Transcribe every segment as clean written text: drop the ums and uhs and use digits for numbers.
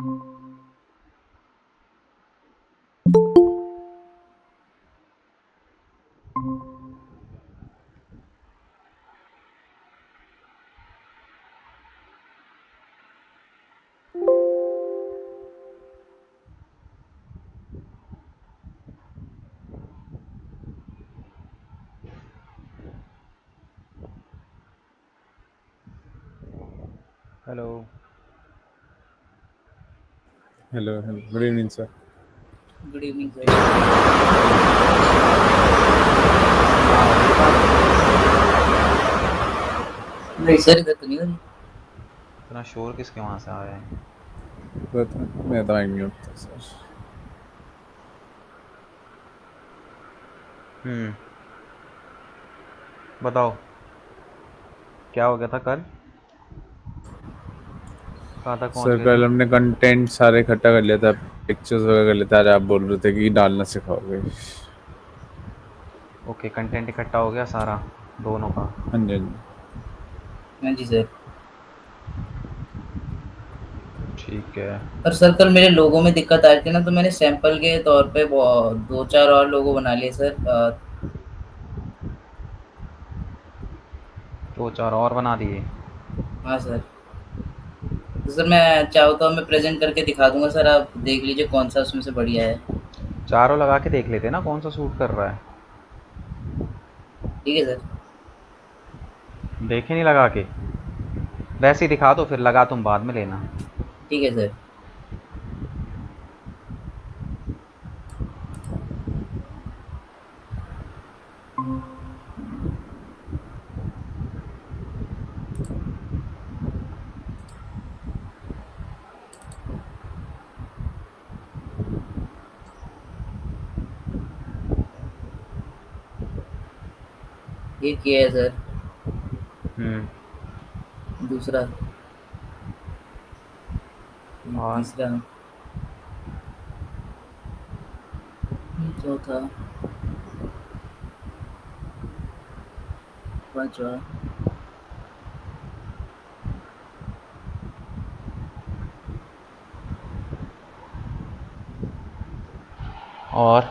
Hello. Hello, hello. Good evening, sir. Good evening sir. हाँ, हो रही बात। नहीं सर, इधर तो नहीं हो रही। इतना शोर किसके वहाँ से आ रहा है? मैं तो म्यूट था सर। बताओ, क्या हो गया था कल? कहाँ तक पहुँच सर गए थे? कल हमने कंटेंट सारे इकट्ठा कर लिया था, पिक्चर्स वगैरह कर लेते। आज आप बोल रहे थे कि डालना सिखाओगे। ओके, कंटेंट इकट्ठा हो गया सारा, दोनों का। हाँ जी, हाँ जी। हाँ जी सर। ठीक है। पर सर कल मेरे लोगों में दिक्कत आ रही थी ना, तो मैंने सैंपल के तौर पे दो चार और लोगो बना लिए सर। दो चार और बना दिए? हाँ सर। तो सर मैं चाहूँ तो मैं प्रेजेंट करके दिखा दूंगा सर, आप देख लीजिए कौन सा उसमें से बढ़िया है। चारों लगा के देख लेते ना कौन सा सूट कर रहा है। ठीक है सर। देखे नहीं लगा के? वैसे ही दिखा दो, फिर लगा तुम बाद में लेना। ठीक है सर। ये किया है सर। हम्म। दूसरा, ये और तीसरा, ये चौथा, पांचवा, और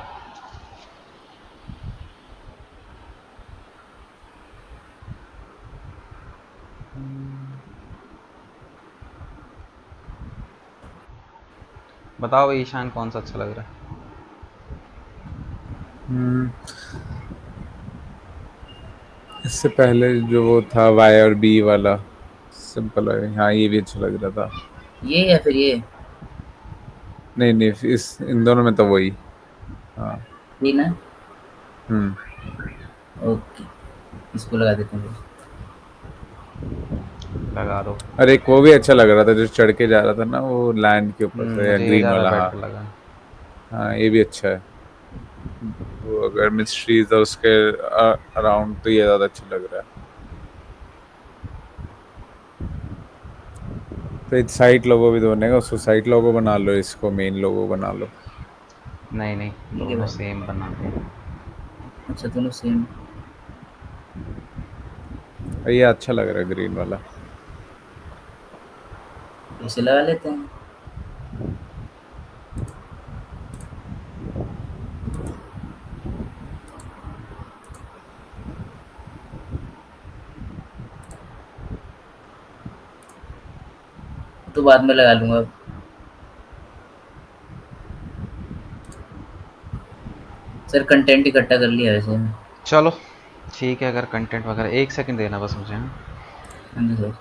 बताओ ईशान, कौन सा अच्छा लग रहा है? हम्म, इससे पहले जो वो था वाई और बी वाला सिंपल है। हाँ, ये भी अच्छा लग रहा था। ये या फिर ये। नहीं नहीं, इन दोनों में तो वही। हाँ। ये ना। हम्म। ओके, इसको लगा देते हैं। लगा दो। और एक वो भी अच्छा लग रहा था जो चढ़ के जा रहा था ना, वो लैंड के ऊपर से, या मुझे ये ग्रीन ज़्यादा वाला। हाँ। बेटर लगा। हाँ, ये भी अच्छा है। वो अगर मिस्ट्रीज है उसके अराउंड, तो ये ज़्यादा अच्छा लग रहा है। तो एक साइट लोगो भी तो बनेगा, उसको साइट लोगो बना लो, इसको मेन लोगो बना लो। नहीं नहीं, ठीक है दोनों भाई। सेम बनाते हैं। अच्छा, दोनों सेम। और ये अच्छा लग रहा है ग्रीन वाला। इसे लगा लेते हैं। तो बाद में लगा लूंगा। सर कंटेंट इकट्ठा कर लिया वैसे। चलो ठीक है, अगर कंटेंट वगैरह, एक सेकंड देना बस मुझे, हाँ। हाँ जी सर।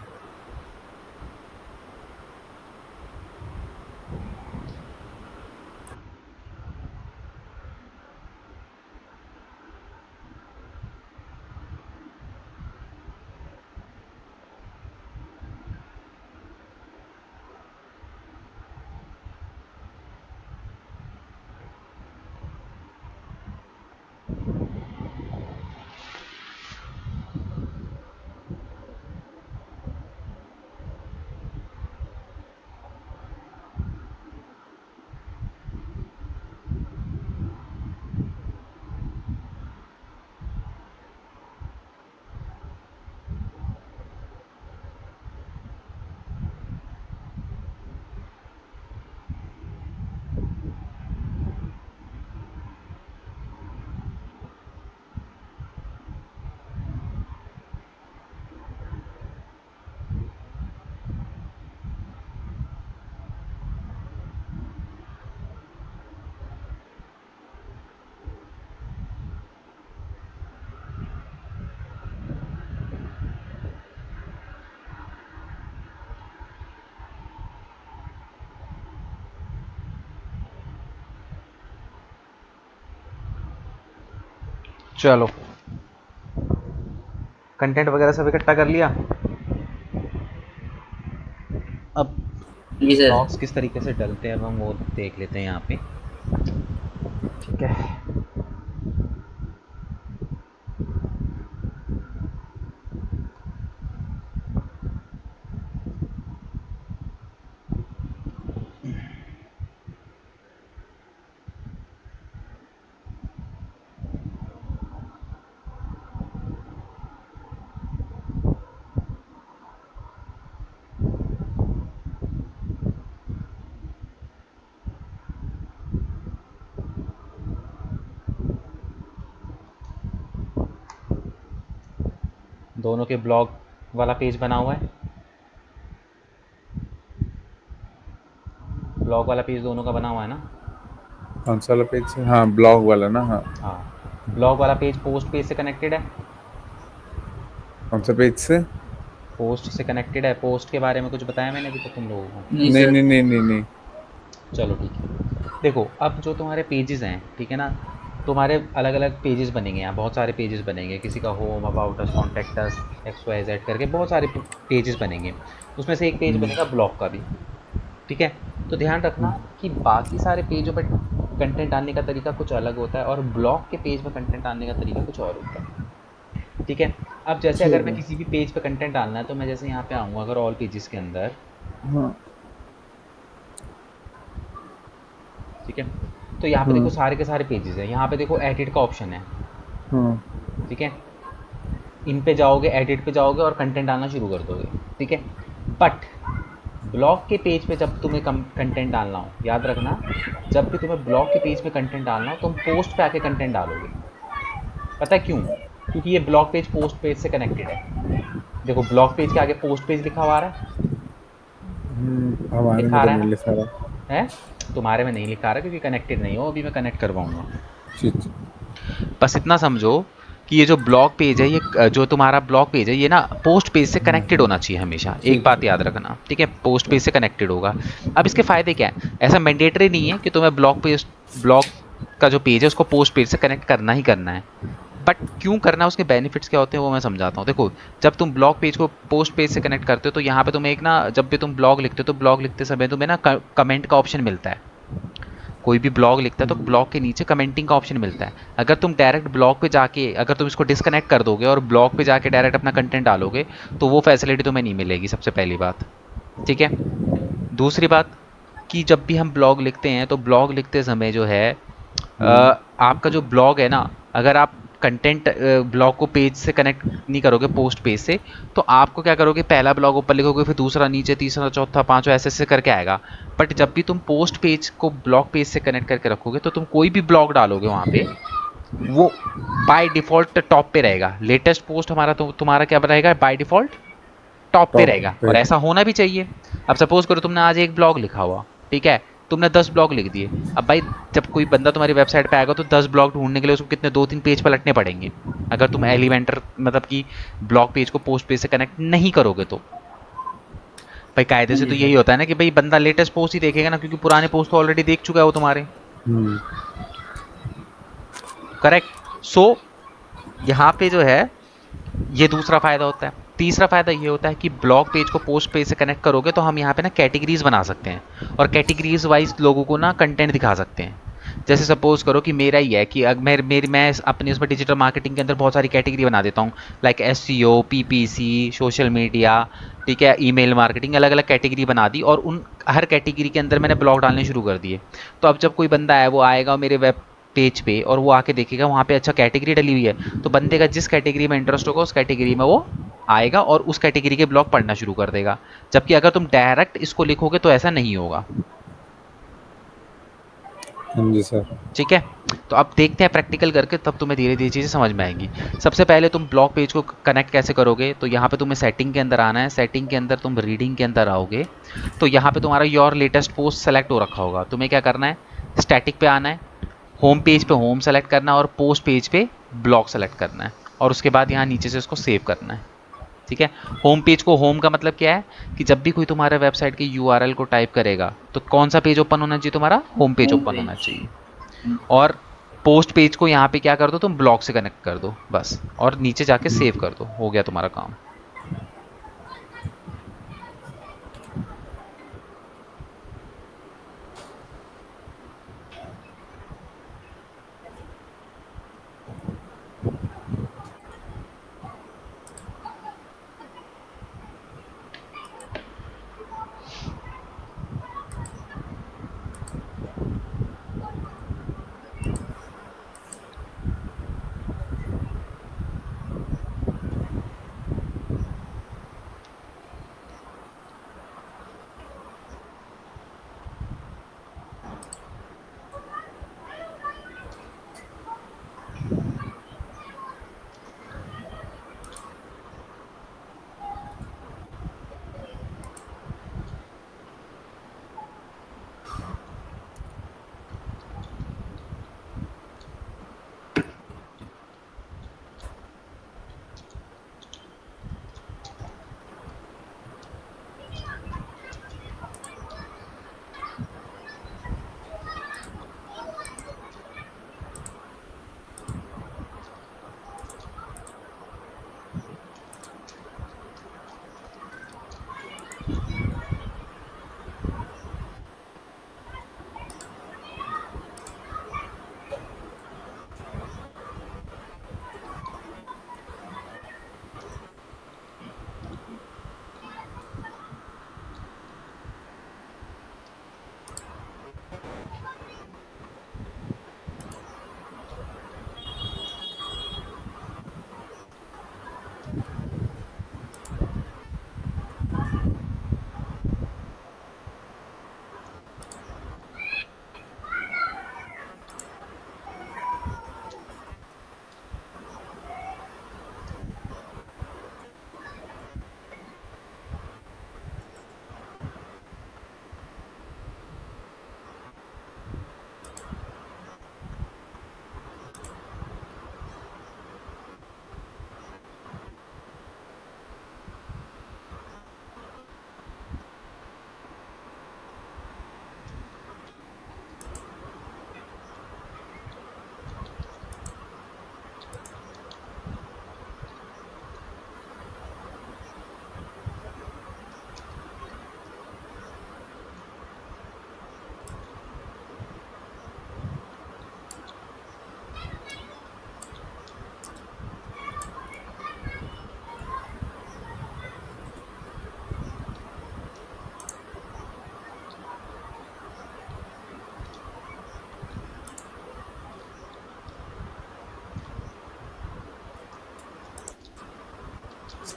चलो कंटेंट वगैरह सब इकट्ठा कर लिया। अब जी सर। ब्लॉग्स किस तरीके से डलते हैं अब हम वो देख लेते हैं यहाँ पे। ठीक है, दोनों के ब्लॉग वाला पेज बना हुआ है। ब्लॉग वाला पेज दोनों का बना हुआ है ना। कौन सा वाला पेज है? हाँ, ब्लॉग वाला ना। हाँ, हाँ, ब्लॉग वाला पेज पोस्ट पेज से कनेक्टेड है। कौन सा पेज से? पोस्ट से कनेक्टेड है। पोस्ट के बारे में कुछ बताया मैंने अभी तक तुम लोगों को? नहीं नहीं सर। नहीं नहीं नहीं नहीं। चलो ठीक है। देखो अब जो तुम्हारे पेजेस हैं, ठीक है ना, तुम्हारे अलग अलग पेजेस बनेंगे यहाँ, बहुत सारे पेजेस बनेंगे। किसी का home, about us, contact us, XYZ करके बहुत सारे पेजेस बनेंगे। उसमें से एक पेज बनेगा ब्लॉग का भी। ठीक है, तो ध्यान रखना कि बाकी सारे पेजों पर कंटेंट डालने का तरीका कुछ अलग होता है और ब्लॉग के पेज पर कंटेंट डालने का तरीका कुछ और होता है। ठीक है, अब जैसे अगर मैं किसी भी पेज पर कंटेंट डालना है तो मैं जैसे यहाँ पे आऊँगा, अगर ऑल पेजेस के अंदर, हाँ ठीक है, तो यहाँ पे देखो सारे के सारे पेजेस हैं। यहाँ पे देखो एडिट का ऑप्शन है। हाँ ठीक है, इन पे जाओगे, एडिट पे जाओगे और कंटेंट डालना शुरू कर दोगे। ठीक है, बट ब्लॉग के पेज पे जब तुम्हें कंटेंट डालना हो, याद रखना, जब भी तुम्हें ब्लॉग के पेज पे कंटेंट डालना हो तुम पोस्ट पे आके कंटेंट डालोगे। पता है क्यों? क्योंकि ये ब्लॉग पेज पोस्ट पेज से कनेक्टेड है। देखो ब्लॉग पेज के आगे पोस्ट पेज लिखा हुआ आ रहा है, हमारे में लिखा आ तो रहा है नहीं ना? लिखा रहा। है, तुम्हारे में नहीं लिखा रहा क्योंकि कनेक्टेड नहीं हो। अभी मैं कनेक्ट करवाऊंगा। ठीक। बस इतना समझो कि ये जो ब्लॉग पेज है, ये जो तुम्हारा ब्लॉग पेज है, ये ना पोस्ट पेज से कनेक्टेड होना चाहिए हमेशा। एक बात याद रखना, ठीक है, पोस्ट पेज से कनेक्टेड होगा। अब इसके फ़ायदे क्या है? ऐसा मैंडेटरी नहीं है कि तुम्हें ब्लॉग का जो पेज है उसको पोस्ट पेज से कनेक्ट करना ही करना है। बट क्यों करना है, उसके बेनिफिट्स क्या होते हैं वो मैं समझाता हूँ। देखो, जब तुम ब्लॉग पेज को पोस्ट पेज से कनेक्ट करते हो तो यहाँ पे तुम्हें एक ना, जब भी तुम ब्लॉग लिखते हो तो ब्लॉग लिखते समय तुम्हें ना कमेंट का ऑप्शन मिलता है। कोई भी ब्लॉग लिखता है तो ब्लॉग के नीचे कमेंटिंग का ऑप्शन मिलता है। अगर तुम डायरेक्ट ब्लॉग पे जाके, अगर तुम इसको डिस्कनेक्ट कर दोगे और ब्लॉग पे जाके डायरेक्ट अपना कंटेंट डालोगे तो वो फैसिलिटी तुम्हें नहीं मिलेगी, सबसे पहली बात। ठीक है, दूसरी बात कि जब भी हम ब्लॉग लिखते हैं तो ब्लॉग लिखते समय जो है आपका जो ब्लॉग है ना, अगर आप कंटेंट ब्लॉग को पेज से कनेक्ट नहीं करोगे पोस्ट पेज से, तो आपको क्या करोगे, पहला ब्लॉग ऊपर लिखोगे, फिर दूसरा नीचे, तीसरा, चौथा, पांचवा, ऐसे ऐसे करके आएगा। बट जब भी तुम पोस्ट पेज को ब्लॉग पेज से कनेक्ट करके रखोगे तो तुम कोई भी ब्लॉग डालोगे वहाँ पे, वो बाय डिफ़ॉल्ट टॉप पे रहेगा। लेटेस्ट पोस्ट हमारा तो तुम्हारा क्या रहेगा, बाय डिफ़ॉल्ट टॉप पे रहेगा। और ऐसा होना भी चाहिए। अब सपोज करो तुमने आज एक ब्लॉग लिखा हुआ, ठीक है, तुमने 10 ब्लॉग लिख दिए। अब भाई जब कोई बंदा तुम्हारी वेबसाइट पे आएगा तो 10 ब्लॉग ढूंढने के लिए उसको कितने 2-3 पेज पलटने पड़ेंगे, अगर तुम एलिमेंटर मतलब कि ब्लॉग पेज को पोस्ट पेज से कनेक्ट नहीं करोगे तो। भाई कायदे से तो यही होता है ना कि भाई बंदा लेटेस्ट पोस्ट ही देखेगा ना, क्योंकि पुराने पोस्ट तो ऑलरेडी देख चुका है वो तुम्हारे। करेक्ट। सो यहाँ पे जो है ये दूसरा फ़ायदा होता है। तीसरा फ़ायदा ये होता है कि ब्लॉग पेज को पोस्ट पेज से कनेक्ट करोगे तो हम यहाँ पे ना कैटेगरीज बना सकते हैं और कैटेगरीज वाइज लोगों को ना कंटेंट दिखा सकते हैं। जैसे सपोज करो कि मेरा ही है कि अगर मैं अपने उसमें डिजिटल मार्केटिंग के अंदर बहुत सारी कैटेगरी बना देता हूँ, like SEO, PPC, social media, ठीक है, ईमेल मार्केटिंग, अलग अलग कैटेगरी बना दी और उन हर कैटेगरी के अंदर मैंने ब्लॉग डालने शुरू कर दिए। तो अब जब कोई बंदा है वो आएगा मेरे वेब पेज पे और वो आके देखेगा वहाँ पे अच्छा कैटेगरी डली हुई है, तो बंदे का जिस कैटेगरी में इंटरेस्ट होगा उस कैटेगरी में वो आएगा और उस कैटेगरी के ब्लॉग पढ़ना शुरू कर देगा। जबकि अगर तुम डायरेक्ट इसको लिखोगे तो ऐसा नहीं होगा। हाँ जी सर। ठीक है, तो अब देखते हैं प्रैक्टिकल करके, तब तुम्हें धीरे धीरे चीज़ें समझ में आएंगी। सबसे पहले तुम ब्लॉग पेज को कनेक्ट कैसे करोगे, तो यहाँ पे तुम्हें सेटिंग के अंदर आना है। सेटिंग के अंदर तुम रीडिंग के अंदर आओगे तो यहाँ पे तुम्हारा योर लेटेस्ट पोस्ट सेलेक्ट हो रखा होगा। तुम्हें क्या करना है, स्टैटिक पे आना है, होम पेज पे होम सेलेक्ट करना है और पोस्ट पेज पे ब्लॉग सेलेक्ट करना है और उसके बाद यहाँ नीचे से उसको सेव करना है। ठीक है, होम पेज को, होम का मतलब क्या है कि जब भी कोई तुम्हारे वेबसाइट की URL को टाइप करेगा तो कौन सा पेज ओपन होना चाहिए, तुम्हारा होम पेज ओपन होना चाहिए। और पोस्ट पेज को यहाँ पे क्या कर दो तुम, ब्लॉक से कनेक्ट कर दो बस, और नीचे जाके सेव कर दो, हो गया तुम्हारा काम।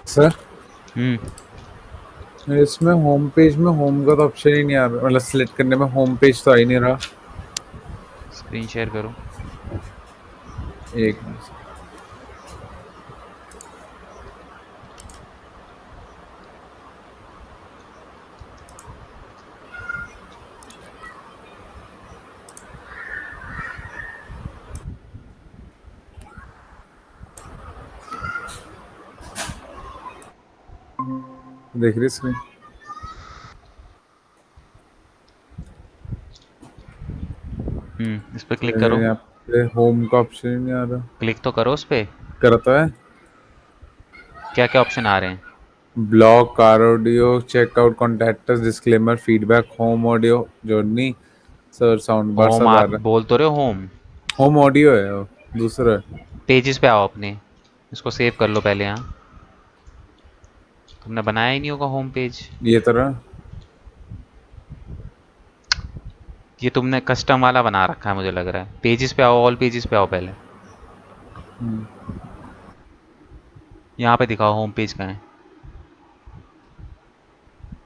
सर हम्म। इसमें होम पेज में होम का तो ऑप्शन ही नहीं आ रहा, मतलब सिलेक्ट करने में होम पेज तो आ ही नहीं रहा। स्क्रीन शेयर करो। एक मिनट। देख रही स्क्रीन? इस पर क्लिक करो। यहाँ पे होम का ऑप्शन ही नहीं आ रहा। क्लिक तो करो उस पर। करता है। क्या क्या ऑप्शन आ रहे हैं? Block, car audio, checkout, contacts, disclaimer, feedback, home audio, journey, sir sound bar home सब आ आप रहा है। बोल तो रहे हो होम। होम ऑडियो है वो, दूसरा है। पेजेस पे आओ अपने, इसको सेव कर लो पहले। यहाँ तुमने बनाया ही नहीं होगा होम पेज। ये तरह। ये तुमने कस्टम वाला बना रखा है मुझे लग रहा है। पेजेस पे आओ, ऑल पेजेस पे आओ पहले। यहाँ पे दिखाओ होम पेज कहाँ है।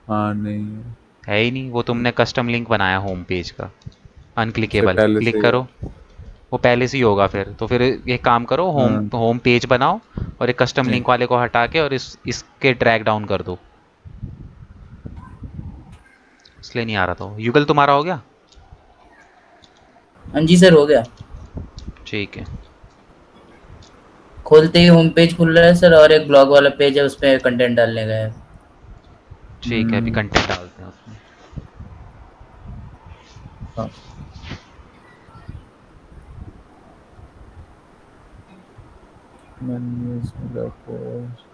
हाँ नहीं, है ही नहीं, वो तुमने कस्टम लिंक बनाया होम पेज का, उससे अनक्लिकेबल। पहले से क्लिक ही है। करो। वो पहले से ही होगा फिर तो। फिर एक काम करो, होम हाँ होम पेज बनाओ और एक कस्टम जी। लिंक वाले को हटा के और इसके ड्रैग डाउन कर दो। इसलिए नहीं आ रहा था। युगल तुम्हारा हो गया? हाँ जी सर, हो गया। ठीक है। खोलते ही होम पेज खुल रहा है सर, और एक ब्लॉग वाला पेज है, उस पर कंटेंट डालने का है। ठीक है, अभी कंटेंट डालते हैं उसमें। हाँ। menus post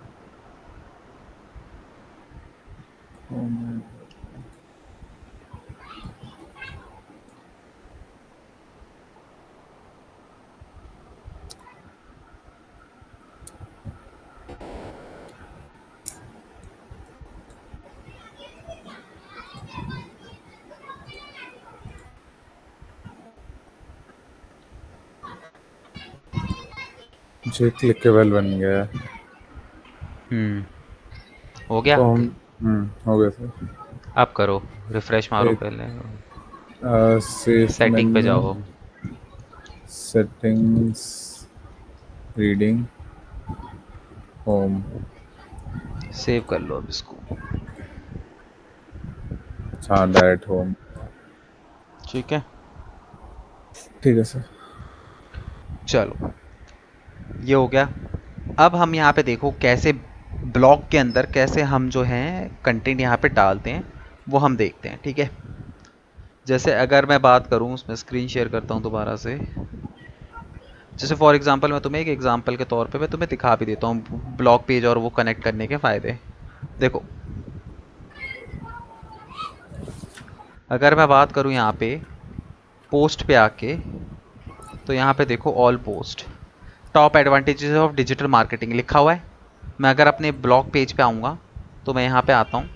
home जी क्लिकेबल बन गया है। हो गया। तो हम हो गया सर। अब करो, रिफ्रेश मारो एक पहले, सेफ सेटिंग पे मेन्यू जाओ। Settings reading home. सेव कर लो अब इसको। हाँ डायरेक्ट होम। ठीक है, ठीक है सर। चलो ये हो गया। अब हम यहाँ पे देखो कैसे ब्लॉग के अंदर कैसे हम जो हैं कंटेंट यहाँ पे डालते हैं, वो हम देखते हैं। ठीक है, जैसे अगर मैं बात करूँ, उसमें स्क्रीन शेयर करता हूँ दोबारा से। जैसे फॉर एग्जांपल मैं तुम्हें एक एग्जांपल के तौर पे मैं तुम्हें दिखा भी देता हूँ ब्लॉग पेज और वो कनेक्ट करने के फ़ायदे। देखो, अगर मैं बात करूँ यहाँ पे पोस्ट पे आके, तो यहाँ पे देखो all post, top advantages of digital marketing लिखा हुआ है। मैं अगर अपने ब्लॉग पेज पे आऊँगा, तो मैं यहाँ पे आता हूँ,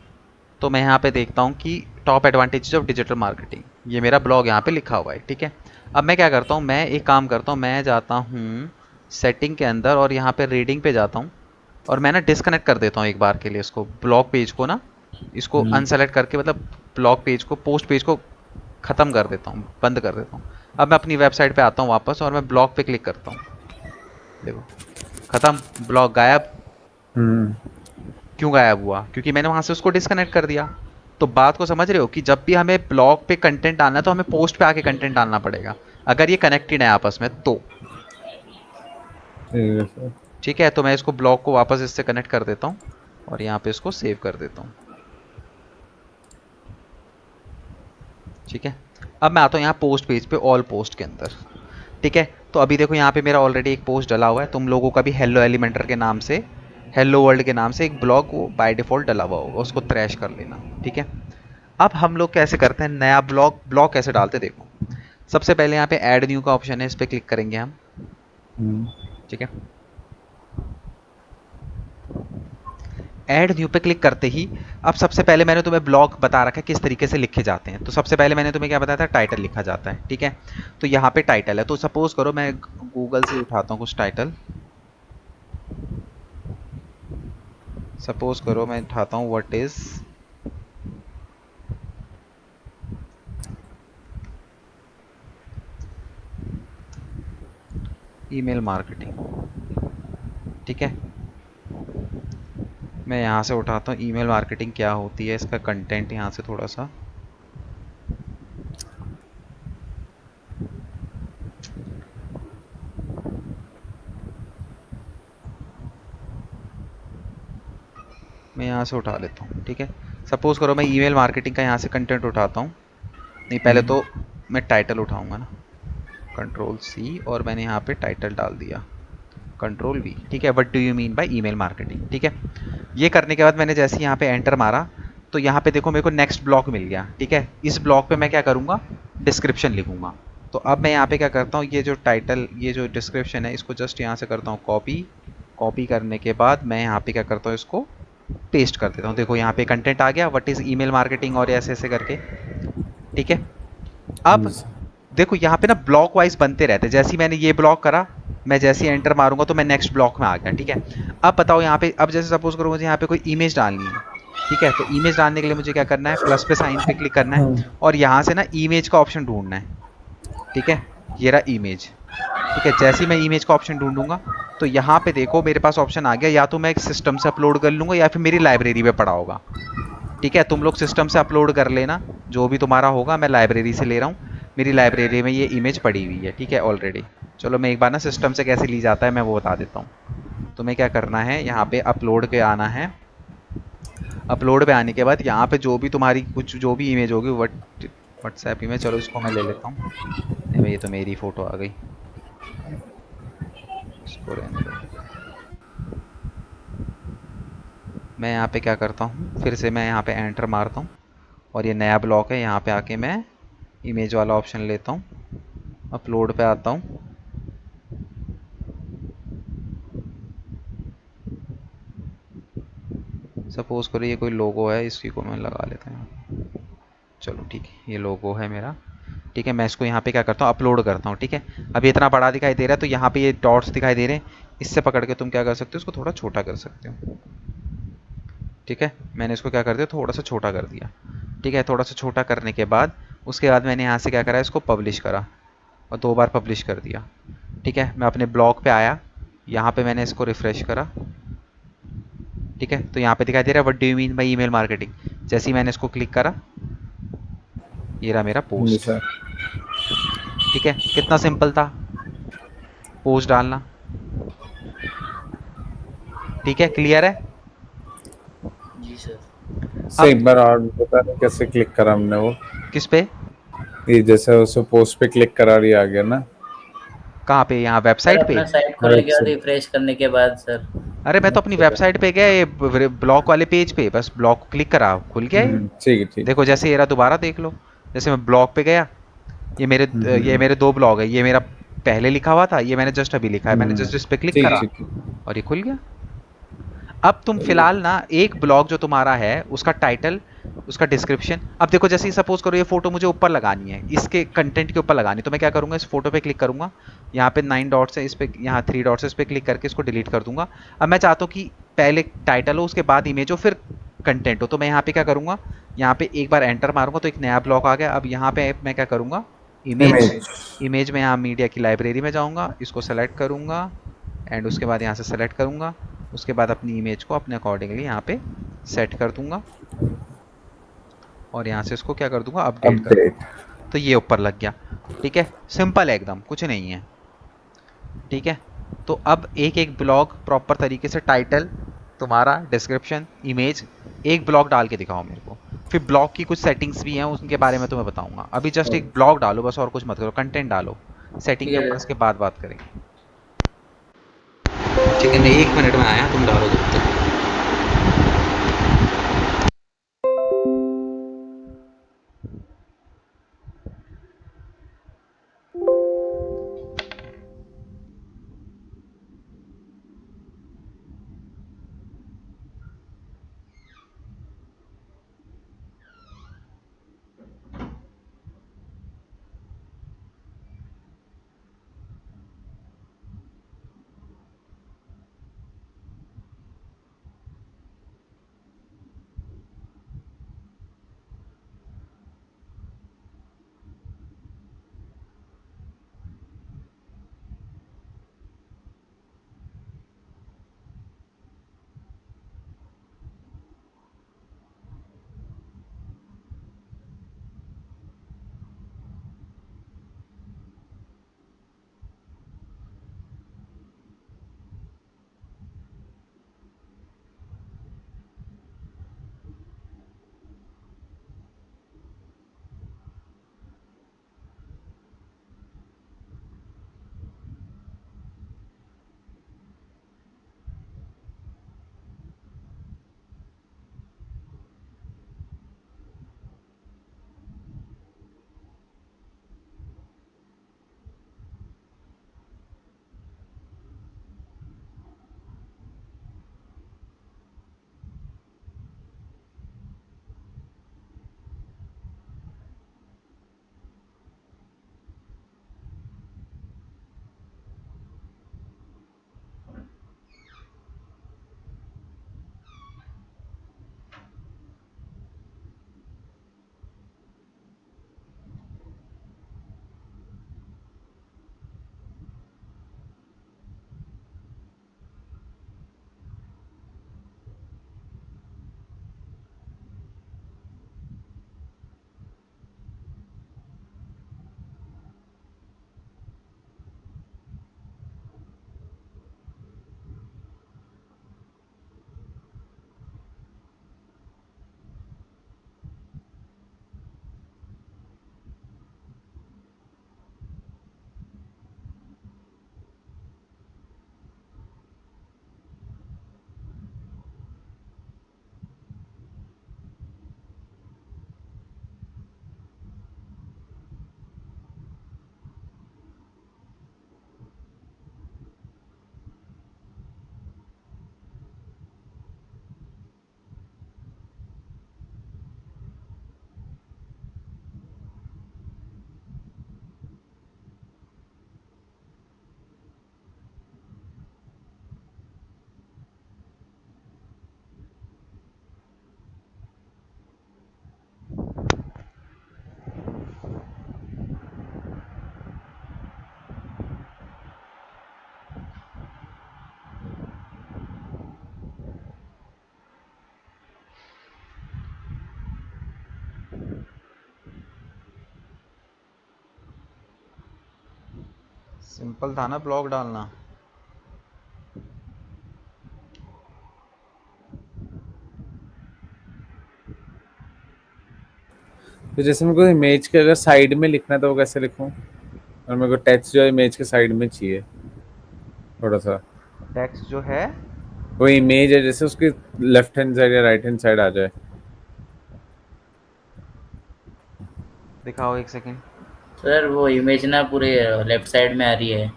तो मैं यहाँ पे देखता हूँ कि top advantages of digital marketing, ये मेरा ब्लॉग यहाँ पे लिखा हुआ है। ठीक है, अब मैं क्या करता हूँ, मैं एक काम करता हूँ, मैं जाता हूँ सेटिंग के अंदर और यहाँ पे रीडिंग पे जाता हूँ, और मैं ना डिस्कनेक्ट कर देता हूँ एक बार के लिए इसको, ब्लॉग पेज को ना, इसको अनसेलेक्ट करके, मतलब ब्लॉग पेज को, पोस्ट पेज को ख़त्म कर देता हूँ, बंद कर देता हूँ। अब मैं अपनी वेबसाइट पे आता हूँ वापस, और मैं ब्लॉग पे क्लिक करता हूँ। देखो, ख़त्म, ब्लॉग गायब। क्यों गायब हुआ? क्योंकि मैंने वहाँ से उसको डिस्कनेक्ट कर दिया। तो बात को समझ रहे हो कि जब भी हमें ब्लॉग पे कंटेंट डालना है, तो हमें पोस्ट पे आके कंटेंट डालना पड़ेगा, अगर ये कनेक्टेड है आपस में तो। ठीक है सर। ठीक है, तो मैं इसको ब्लॉग को वापस इससे कनेक्ट कर देता हूँ, और यहाँ पे इसको सेव कर देता हूँ। ठीक है, अब मैं आता हूँ यहाँ पोस्ट पेज पे, ऑल पोस्ट के अंदर। ठीक है, तो अभी देखो यहाँ पे मेरा ऑलरेडी एक पोस्ट डला हुआ है, तुम लोगों का भी हेलो एलिमेंटर के नाम से, हेलो वर्ल्ड के नाम से एक ब्लॉग वो बाय डिफ़ॉल्ट डला हुआ होगा, उसको क्रैश कर लेना। ठीक है, अब हम लोग कैसे करते हैं नया ब्लॉग, ब्लॉग कैसे डालते हैं देखो। सबसे पहले यहाँ पे ऐड न्यू का ऑप्शन है, इस पर क्लिक करेंगे हम। ठीक है, ऐड न्यू पे क्लिक करते ही, अब सबसे पहले मैंने तुम्हें ब्लॉग बता रखा है किस तरीके से लिखे जाते हैं। तो सबसे पहले मैंने तुम्हें क्या बताया था, टाइटल लिखा जाता है। ठीक है, तो यहाँ पे टाइटल है, तो सपोज करो मैं गूगल से उठाता हूँ कुछ टाइटल, सपोज करो मैं उठाता हूँ व्हाट इज ईमेल मार्केटिंग। ठीक है, मैं यहाँ से उठाता हूँ ईमेल मार्केटिंग क्या होती है, इसका कंटेंट यहाँ से थोड़ा सा, मैं यहाँ से उठा लेता हूँ। ठीक है, सपोज करो मैं ईमेल मार्केटिंग का यहाँ से कंटेंट उठाता हूँ। नहीं, पहले तो मैं टाइटल उठाऊंगा ना, कंट्रोल सी, और मैंने यहाँ पे टाइटल डाल दिया, कंट्रोल वी। ठीक है, what do you mean by email marketing. ठीक है, ये करने के बाद मैंने जैसे यहाँ पे एंटर मारा, तो यहाँ पे देखो मेरे को नेक्स्ट ब्लॉक मिल गया। ठीक है, इस ब्लॉक पे मैं क्या करूँगा, डिस्क्रिप्शन लिखूंगा। तो अब मैं यहाँ पे क्या करता हूँ, ये जो टाइटल, ये जो डिस्क्रिप्शन है, इसको जस्ट यहाँ से करता हूँ कॉपी। कॉपी करने के बाद मैं यहाँ पे क्या करता हूँ, इसको पेस्ट कर देता हूँ। देखो यहाँ पे कंटेंट आ गया, व्हाट इज ईमेल मार्केटिंग, और ऐसे ऐसे करके। ठीक है, अब देखो यहाँ पे ना ब्लॉक वाइज बनते रहते हैं। जैसे ही मैंने ये ब्लॉक करा, मैं जैसे ही एंटर मारूंगा तो मैं नेक्स्ट ब्लॉक में आ गया। ठीक है, अब बताओ यहाँ पे, अब जैसे सपोज करो मुझे यहाँ पे कोई इमेज डालनी है। ठीक है, तो इमेज डालने के लिए मुझे क्या करना है, प्लस पे साइन पे क्लिक करना है, और यहाँ से ना इमेज का ऑप्शन ढूंढना है। ठीक है, ये रहा इमेज। ठीक है, जैसे ही मैं इमेज का ऑप्शन ढूंढूंगा, तो यहाँ पे देखो मेरे पास ऑप्शन आ गया, या तो मैं एक सिस्टम से अपलोड कर लूंगा, या फिर मेरी लाइब्रेरी में पड़ा होगा। ठीक है, तुम लोग सिस्टम से अपलोड कर लेना, जो भी तुम्हारा होगा। मैं लाइब्रेरी से ले रहा हूँ, मेरी लाइब्रेरी में ये इमेज पड़ी हुई है। ठीक है, ऑलरेडी। चलो मैं एक बार ना सिस्टम से कैसे ली जाता है मैं वो बता देता हूँ। तुम्हें क्या करना है, यहाँ पे अपलोड पे आना है। अपलोड पे आने के बाद यहाँ पे जो भी तुम्हारी कुछ जो भी इमेज होगी, व्हाट्सएप इमेज, चलो इसको मैं ले लेता हूँ। नहीं भाई, ये तो मेरी फ़ोटो आ गई, इसको रहने दो। मैं यहाँ पे क्या करता हूँ, फिर से मैं यहाँ पे एंटर मारता हूँ और ये नया ब्लॉक है, यहाँ पे आके मैं इमेज वाला ऑप्शन लेता हूँ, अपलोड पे आता हूँ। सपोज करो ये कोई लोगो है, इसी को मैं लगा लेता हूँ। चलो ठीक है, ये लोगो है मेरा। ठीक है, मैं इसको यहाँ पे क्या करता हूँ, अपलोड करता हूँ। ठीक है, अब ये इतना बड़ा दिखाई दे रहा है, तो यहाँ पे ये डॉट्स दिखाई दे रहे हैं, इससे पकड़ के तुम क्या कर सकते हो, इसको थोड़ा छोटा कर सकते हो। ठीक है, मैंने इसको क्या कर दिया, थोड़ा सा छोटा कर दिया। ठीक है, थोड़ा सा छोटा करने के बाद उसके बाद मैंने यहाँ से क्या करा, इसको पब्लिश करा और 2 बार पब्लिश कर दिया। ठीक है, मैं अपने ब्लॉग पे आया, यहाँ पे मैंने इसको रिफ्रेश करा। ठीक है, तो यहाँ पे दिखाई दे रहा है what do you mean by email marketing. जैसे ही मैंने इसको क्लिक करा, ये रहा मेरा जी पोस्ट। सर। ठीक है, कितना सिंपल था पोस्ट डालना। ठीक है, क्लियर है। जी सर। सर अब एक बार और बता दें कैसे क्लिक करा हमने वो? किस पे, ये जैसे उसे पोस्ट पे क्लिक करा रही आ गया ना? कहाँ पे, यहाँ सर वेबसाइट पे। अपना साइट खोलने के बाद वेबसाइट। रिफ्रेश करने के बाद सर। अरे मैं तो अपनी अच्छा। वेबसाइट पे गया, ये ब्लॉक वाले पेज पे, बस ब्लॉक को क्लिक करा, खुल गया ये। ठीक है ठीक। देखो जैसे ये रहा, दोबारा देख लो। जैसे मैं ब्लॉग पे गया, ये मेरे 2 ब्लॉग है, ये मेरा पहले लिखा हुआ था, ये मैंने जस्ट अभी लिखा है, मैंने जस्ट इस पे क्लिक ठीक करा ठीक ठीक। और ये खुल गया। अब तुम फिलहाल ना एक ब्लॉग जो तुम्हारा है उसका टाइटल, उसका डिस्क्रिप्शन, अब देखो जैसे सपोज करो ये फोटो मुझे ऊपर लगानी है, इसके कंटेंट के ऊपर लगानी है, तो मैं क्या करूंगा, इस फोटो पे क्लिक करूंगा, यहाँ पे 9 डॉट्स है, इस पे, यहाँ 3 डॉट्स है, इस पे क्लिक करके इसको डिलीट कर दूंगा। अब मैं चाहता हूँ कि पहले टाइटल हो, उसके बाद इमेज हो, फिर कंटेंट हो, तो मैं यहाँ पे क्या करूंगा, यहाँ पे एक बार एंटर मारूंगा तो एक नया ब्लॉग आ गया। अब यहाँ पे मैं क्या करूंगा, इमेज, इमेज। इमेज में यहाँ मीडिया की लाइब्रेरी में जाऊंगा, इसको सेलेक्ट करूंगा एंड उसके बाद यहाँ से सेलेक्ट करूंगा, उसके बाद अपनी इमेज को अपने अकॉर्डिंगली यहाँ पे सेट कर दूंगा और यहाँ से इसको क्या कर दूंगा, अपडेट कर अपडेट। दूंगा। तो ये ऊपर लग गया। ठीक है, सिंपल है एकदम, कुछ नहीं है। ठीक है, तो अब एक एक ब्लॉग प्रॉपर तरीके से, टाइटल तुम्हारा, डिस्क्रिप्शन, इमेज, एक ब्लॉग डाल के दिखाओ मेरे को। फिर ब्लॉग की कुछ सेटिंग्स भी हैं, उनके बारे में तुम्हें बताऊंगा। अभी जस्ट एक ब्लॉग डालो बस, और कुछ मत करो, कंटेंट डालो, सेटिंग ठीक के है ऊपर सर। इसके बाद बात करेंगे। ठीक है, मैं 1 मिनट में आया, तुम डालो जब तक। सिंपल था ना ब्लॉक डालना। तो जैसे मेरे को इमेज के अगर साइड में लिखना है तो वो कैसे लिखूं? और मेरे को टेक्स्ट जो है इमेज के साइड में चाहिए थोड़ा सा। टेक्स्ट जो है, वो इमेज है जैसे उसकी लेफ्ट हैंड साइड या राइट हैंड साइड आ जाए। दिखाओ एक सेकंड। सर वो इमेज ना पूरे लेफ्ट साइड में आ रही है,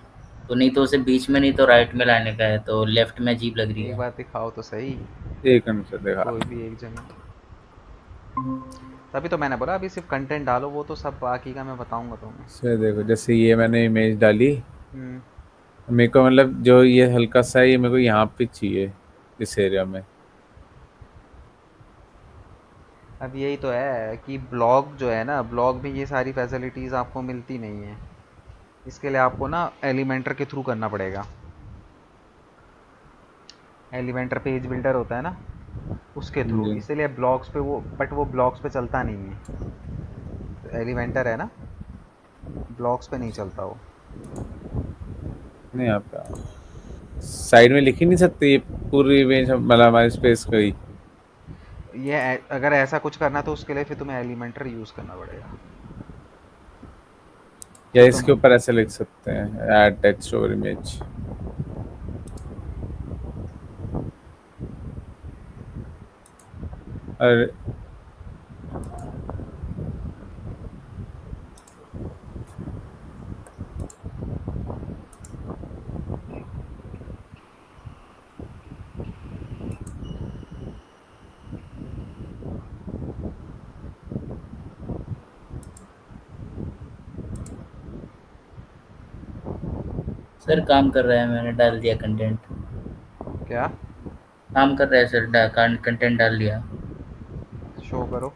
तो नहीं तो उसे बीच में नहीं तो राइट में लाने का है, तो लेफ्ट में अजीब लग रही एक है। बार दिखाओ तो सही, एक मिनट से देखा। कोई भी एक जगह। तभी तो मैंने बोला अभी सिर्फ कंटेंट डालो, वो तो सब बाकी का मैं बताऊंगा तुम्हें। से देखो जैसे ये मैंने इमेज डाली। हम्म। मेरे को मतलब जो ये हल्का सा है ये मेरे को यहाँ पे चाहिए इस एरिया में। अब यही तो है कि ब्लॉग जो है ना, ब्लॉग में ये सारी फैसिलिटीज़ आपको मिलती नहीं है। इसके लिए आपको ना एलिमेंटर के थ्रू करना पड़ेगा। एलिमेंटर पेज बिल्डर होता है ना, उसके थ्रू। जी। इसीलिए ब्लॉग्स पे वो, बट वो ब्लॉग्स पे चलता नहीं है। तो एलिमेंटर है ना, ब्लॉग्स पे नहीं चलता वो। नहीं आप साइड में लिख ही नहीं सकते ये पूरी इमेज मतलब हमारे स्पेस का ही। अगर ऐसा कुछ करना तो उसके लिए फिर तुम्हें एलिमेंटर यूज़ करना पड़ेगा। या तो तुम, इसके ऊपर ऐसे लिख सकते हैं ऐड टेक्स्ट ओवर इमेज। और सर काम कर रहा है, मैंने डाल दिया कंटेंट। क्या काम कर रहा है सर, कंटेंट डाल दिया। शो करो।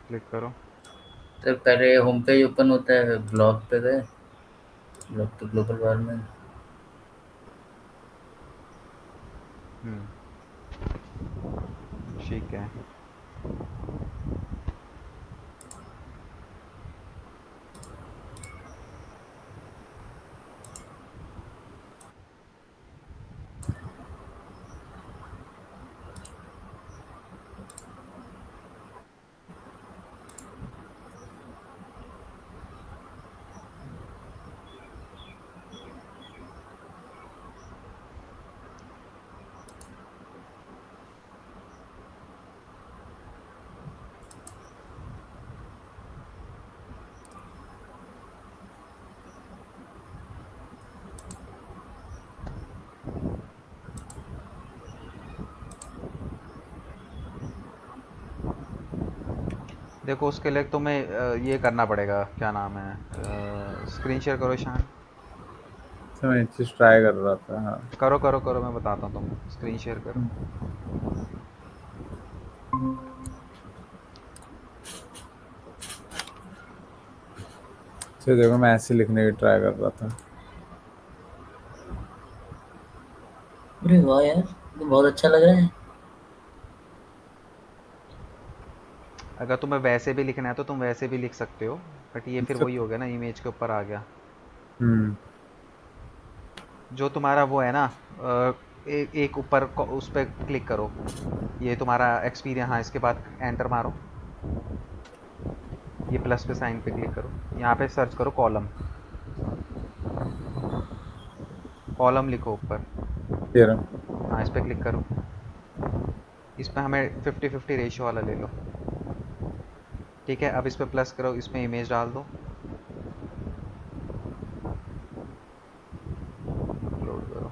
क्लिक करो। सर पहले होम पेज ओपन होता है, ब्लॉग पे गए, ब्लॉग तो ग्लोबल वार्मिंग। ठीक है। देखो उसके लिए तुम्हें ये करना पड़ेगा, क्या नाम है, स्क्रीन शेयर करो शान। से मैं एक चीज ट्राई कर रहा था। हाँ। करो करो करो, मैं बताता हूँ तुमको, स्क्रीन शेयर करो। तो देखो मैं ऐसे लिखने की ट्राई कर रहा था। अरे वाह यार, तो बहुत अच्छा लग रहा है। अगर तुम्हें वैसे भी लिखना है तो तुम वैसे भी लिख सकते हो, बट ये फिर सब। वही हो गया ना, इमेज के ऊपर आ गया। हम्म। जो तुम्हारा वो है ना, एक ऊपर उस पर क्लिक करो, ये तुम्हारा एक्सपीरियंस। हाँ, इसके बाद एंटर मारो, ये प्लस पे साइन पे क्लिक करो, यहाँ पे सर्च करो कॉलम। कॉलम लिखो ऊपर। ये रहा। हाँ, इस पर क्लिक करो। इसमें हमें 50-50 रेशियो वाला ले लो। ठीक है, अब इस पर प्लस करो, इसमें इमेज डाल दो, अपलोड करो।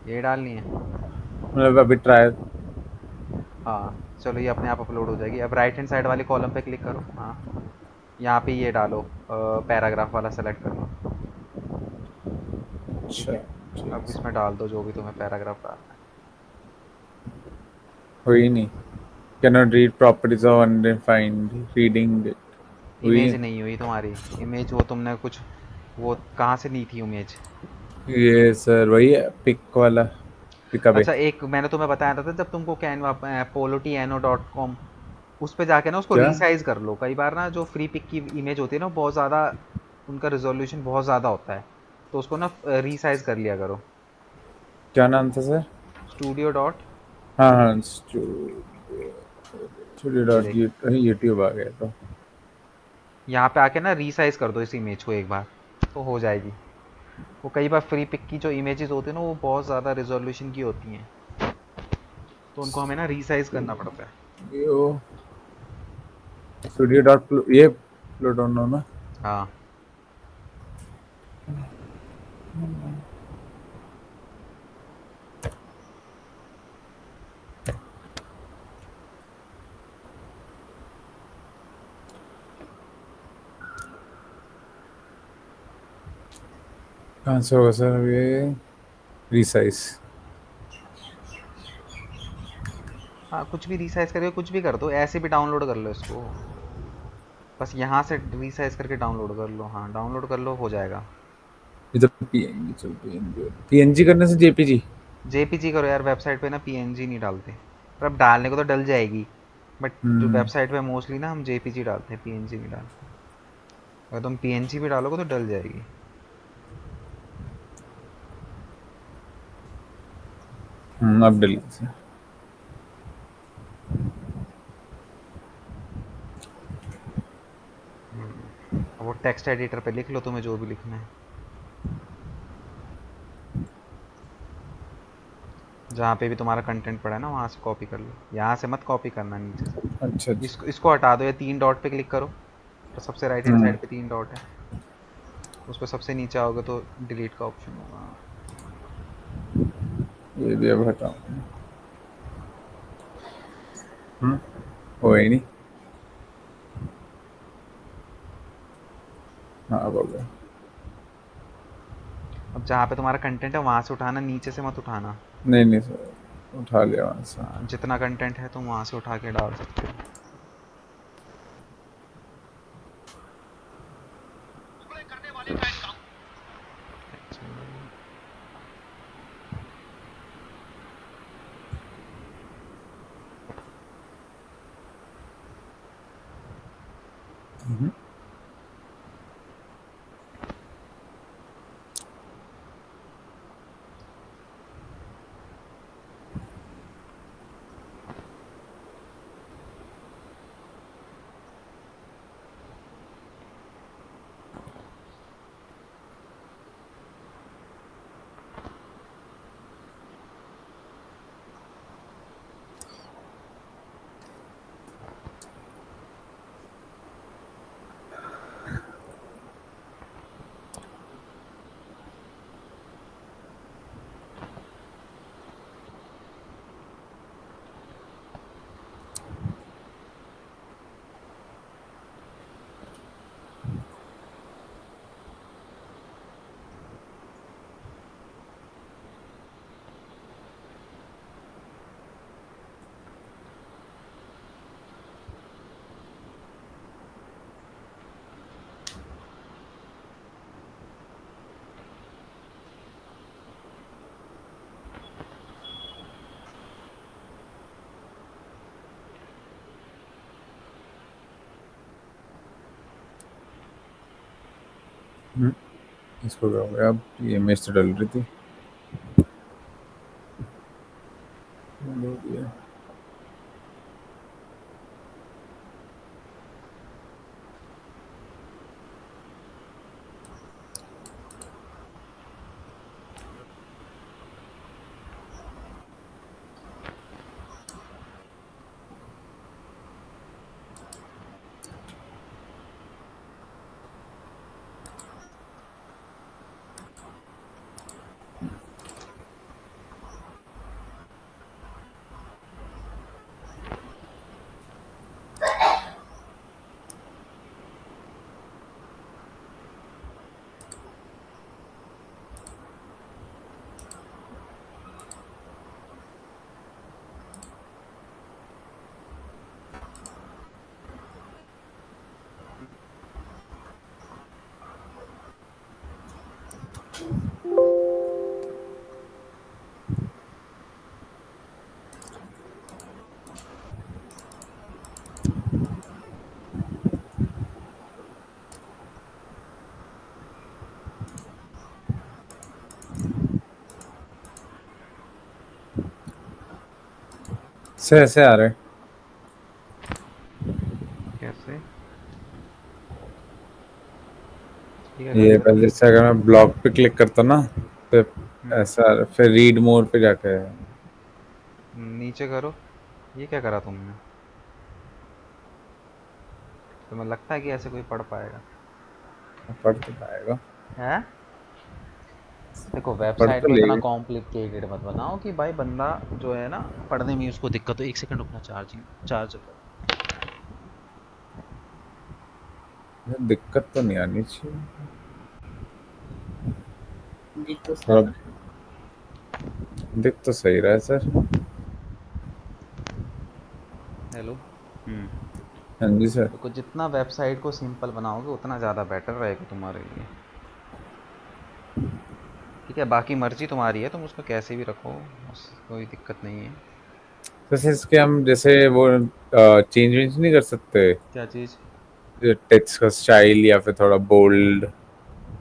ये डालनी है। मतलब अभी ट्राई। हाँ चलो, ये अपने आप अपलोड हो जाएगी। अब राइट हैंड साइड वाले कॉलम पे क्लिक करो। हाँ, यहाँ पे ये डालो, पैराग्राफ वाला सेलेक्ट कर लो। ठीक अच्छा है, ठीक अब है। इसमें डाल दो जो भी तुम्हें पैराग्राफ डालना है। हुई नहीं। Cannot read properties of undefined. Reading it. हुई इमेज है? नहीं हुई तुम्हारी। इमेज वो तुमने कुछ, वो कहाँ से ली थी इमेज? ये सर वही है पिक वाला, पिकाबे। अच्छा, एक मैंने तुम्हें बताया था जब तुमको कैनवा polotiano.com, उस पे जाके ना उसको क्या? रीसाइज कर लो। कई बार ना जो फ्री पिक की इमेज होती है ना, बहुत ज़्यादा, उनका रिजोल्यूशन बहुत ज़्यादा होता है, तो उसको ना रीसाइज कर लिया करो। क्या नाम था सर? स्टूडियो डॉट, हाँ हाँ, स्टूडियो ये डॉट देख, यूट्यूब आ गया तो। यहाँ पे आके ना रीसाइज कर दो इस इमेज को एक बार, तो हो जाएगी। वो कई बार फ्री पिक की जो इमेजेस होती है ना, वो बहुत ज़्यादा रिजोल्यूशन की होती हैं, तो उनको हमें ना रीसाइज करना पड़ता है। यो स्टूडियो डॉट ये प्लूटोनो ना। हाँ। कहाँ से होगा सर ये रिसाइज? हाँ, कुछ भी रीसाइज करके कुछ भी कर दो, ऐसे भी डाउनलोड कर लो इसको। बस यहाँ से रीसाइज करके डाउनलोड कर लो। हाँ, डाउनलोड कर लो, हो जाएगा। इधर पीएनजी, चल पीएनजी, पीएनजी करने से जेपीजी। जेपीजी करो यार, वेबसाइट पे ना पीएनजी नहीं डालते। पर अब डालने को तो डल जाएगी, बट जो हम्म। वेबसाइट पे मोस्टली ना हम जेपीजी डालते हैं, पीएनजी नहीं डालते। अगर तुम पीएनजी भी डालोगे तो डल जाएगी। अब डिलीट से। अब वो टेक्स्ट एडिटर पे लिख लो तुम्हें जो भी लिखना है, जहाँ पे भी तुम्हारा कंटेंट पड़ा है ना, वहाँ से कॉपी कर लो। यहाँ से मत कॉपी करना, नीचे से। अच्छा अच्छा। इसको हटा दो, ये 3 डॉट पे क्लिक करो, तो सबसे राइट हैंड हम्म। साइड पे 3 डॉट है, उस पर सबसे नीचे आओगे तो डिलीट का ऑप्शन होगा। ये भी अब हटाओ। हो ही नहीं। हाँ अब हो गया। अब जहाँ पे तुम्हारा कंटेंट है वहाँ से उठाना, नीचे से मत उठाना। नहीं नहीं सर, उठा लिया वहाँ से। जितना कंटेंट है तुम वहाँ से उठा के डाल सकते हो। इसको क्या हो गया? अब ये इमेज तो डल रही थी। बंद हो गया। से ऐसे आ रहे हैं। कैसे? ठीक है, ये करते रहो। पहले जैसे अगर मैं ब्लॉग पे क्लिक करता ना तो ऐसा आ रहा है, फिर रीड मोर पे जाके नीचे करो। ये क्या करा तुमने? तुम्हें लगता है कि ऐसे कोई पढ़ पाएगा? पढ़ तो पाएगा। है? देखो, पढ़ वेबसाइट तो को इतना लेगा। कॉम्प्लिकेटेड मत बनाओ कि भाई बंदा जो है ना पढ़ने में उसको दिक्कत हो। एक सेकंड रुकना, चार्ज कर। दिक्कत तो नहीं आनी चाहिए। जी तो थोड़ा सर। दिख तो सही रहा है सर। हेलो। हम्म। हाँ जी सर। देखो, जितना वेबसाइट को सिंपल बनाओगे उतना ज़्यादा बेटर रहेगा तुम्हारे लिए। ठीक है, बाकी मर्जी तुम्हारी है, तुम उसको कैसे भी रखो, कोई दिक्कत नहीं है। तो सर इसके हम जैसे वो चेंज वेंज नहीं कर सकते क्या चीज़? टेक्स्ट का स्टाइल या फिर थोड़ा बोल्ड,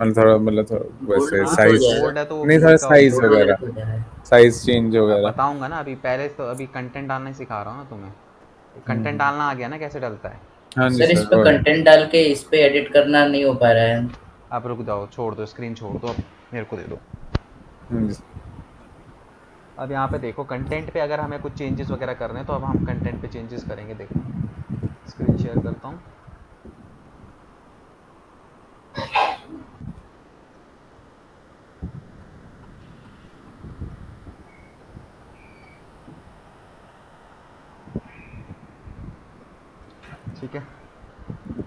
मतलब थोड़ा बोल्ड वैसे हाँ तो हो साइज, जाएगा। बोल्ड है तो वो नहीं थोड़ा कीज का साइज ऑप्शन बोल्ड है। वगैरह वगैरह, तो हो जाएगा। साइज चेंज अब वगैरह। बताऊंगा ना, अभी पहले तो अभी कंटेंट डालना ही सिखा रहा हूँ ना तुम्हें। कंटेंट डालना आ गया ना कैसे डलता है? हाँ जी सर इस सर पे वो है। कंटेंट डाल के इस पे एडिट करना नहीं हो पा रहा है। आप रुक जाओ, छोड़ दो, स्क्रीन छोड़ दो, अब मेरे को दे दो। हाँ जी। अब यहाँ पे देखो, कंटेंट पे अगर हमें कुछ चेंजेस वगैरह करने हैं तो अब हम कंटेंट पे चेंजेस करेंगे। देखो, स्क्रीन शेयर करता हूँ। ठीक है,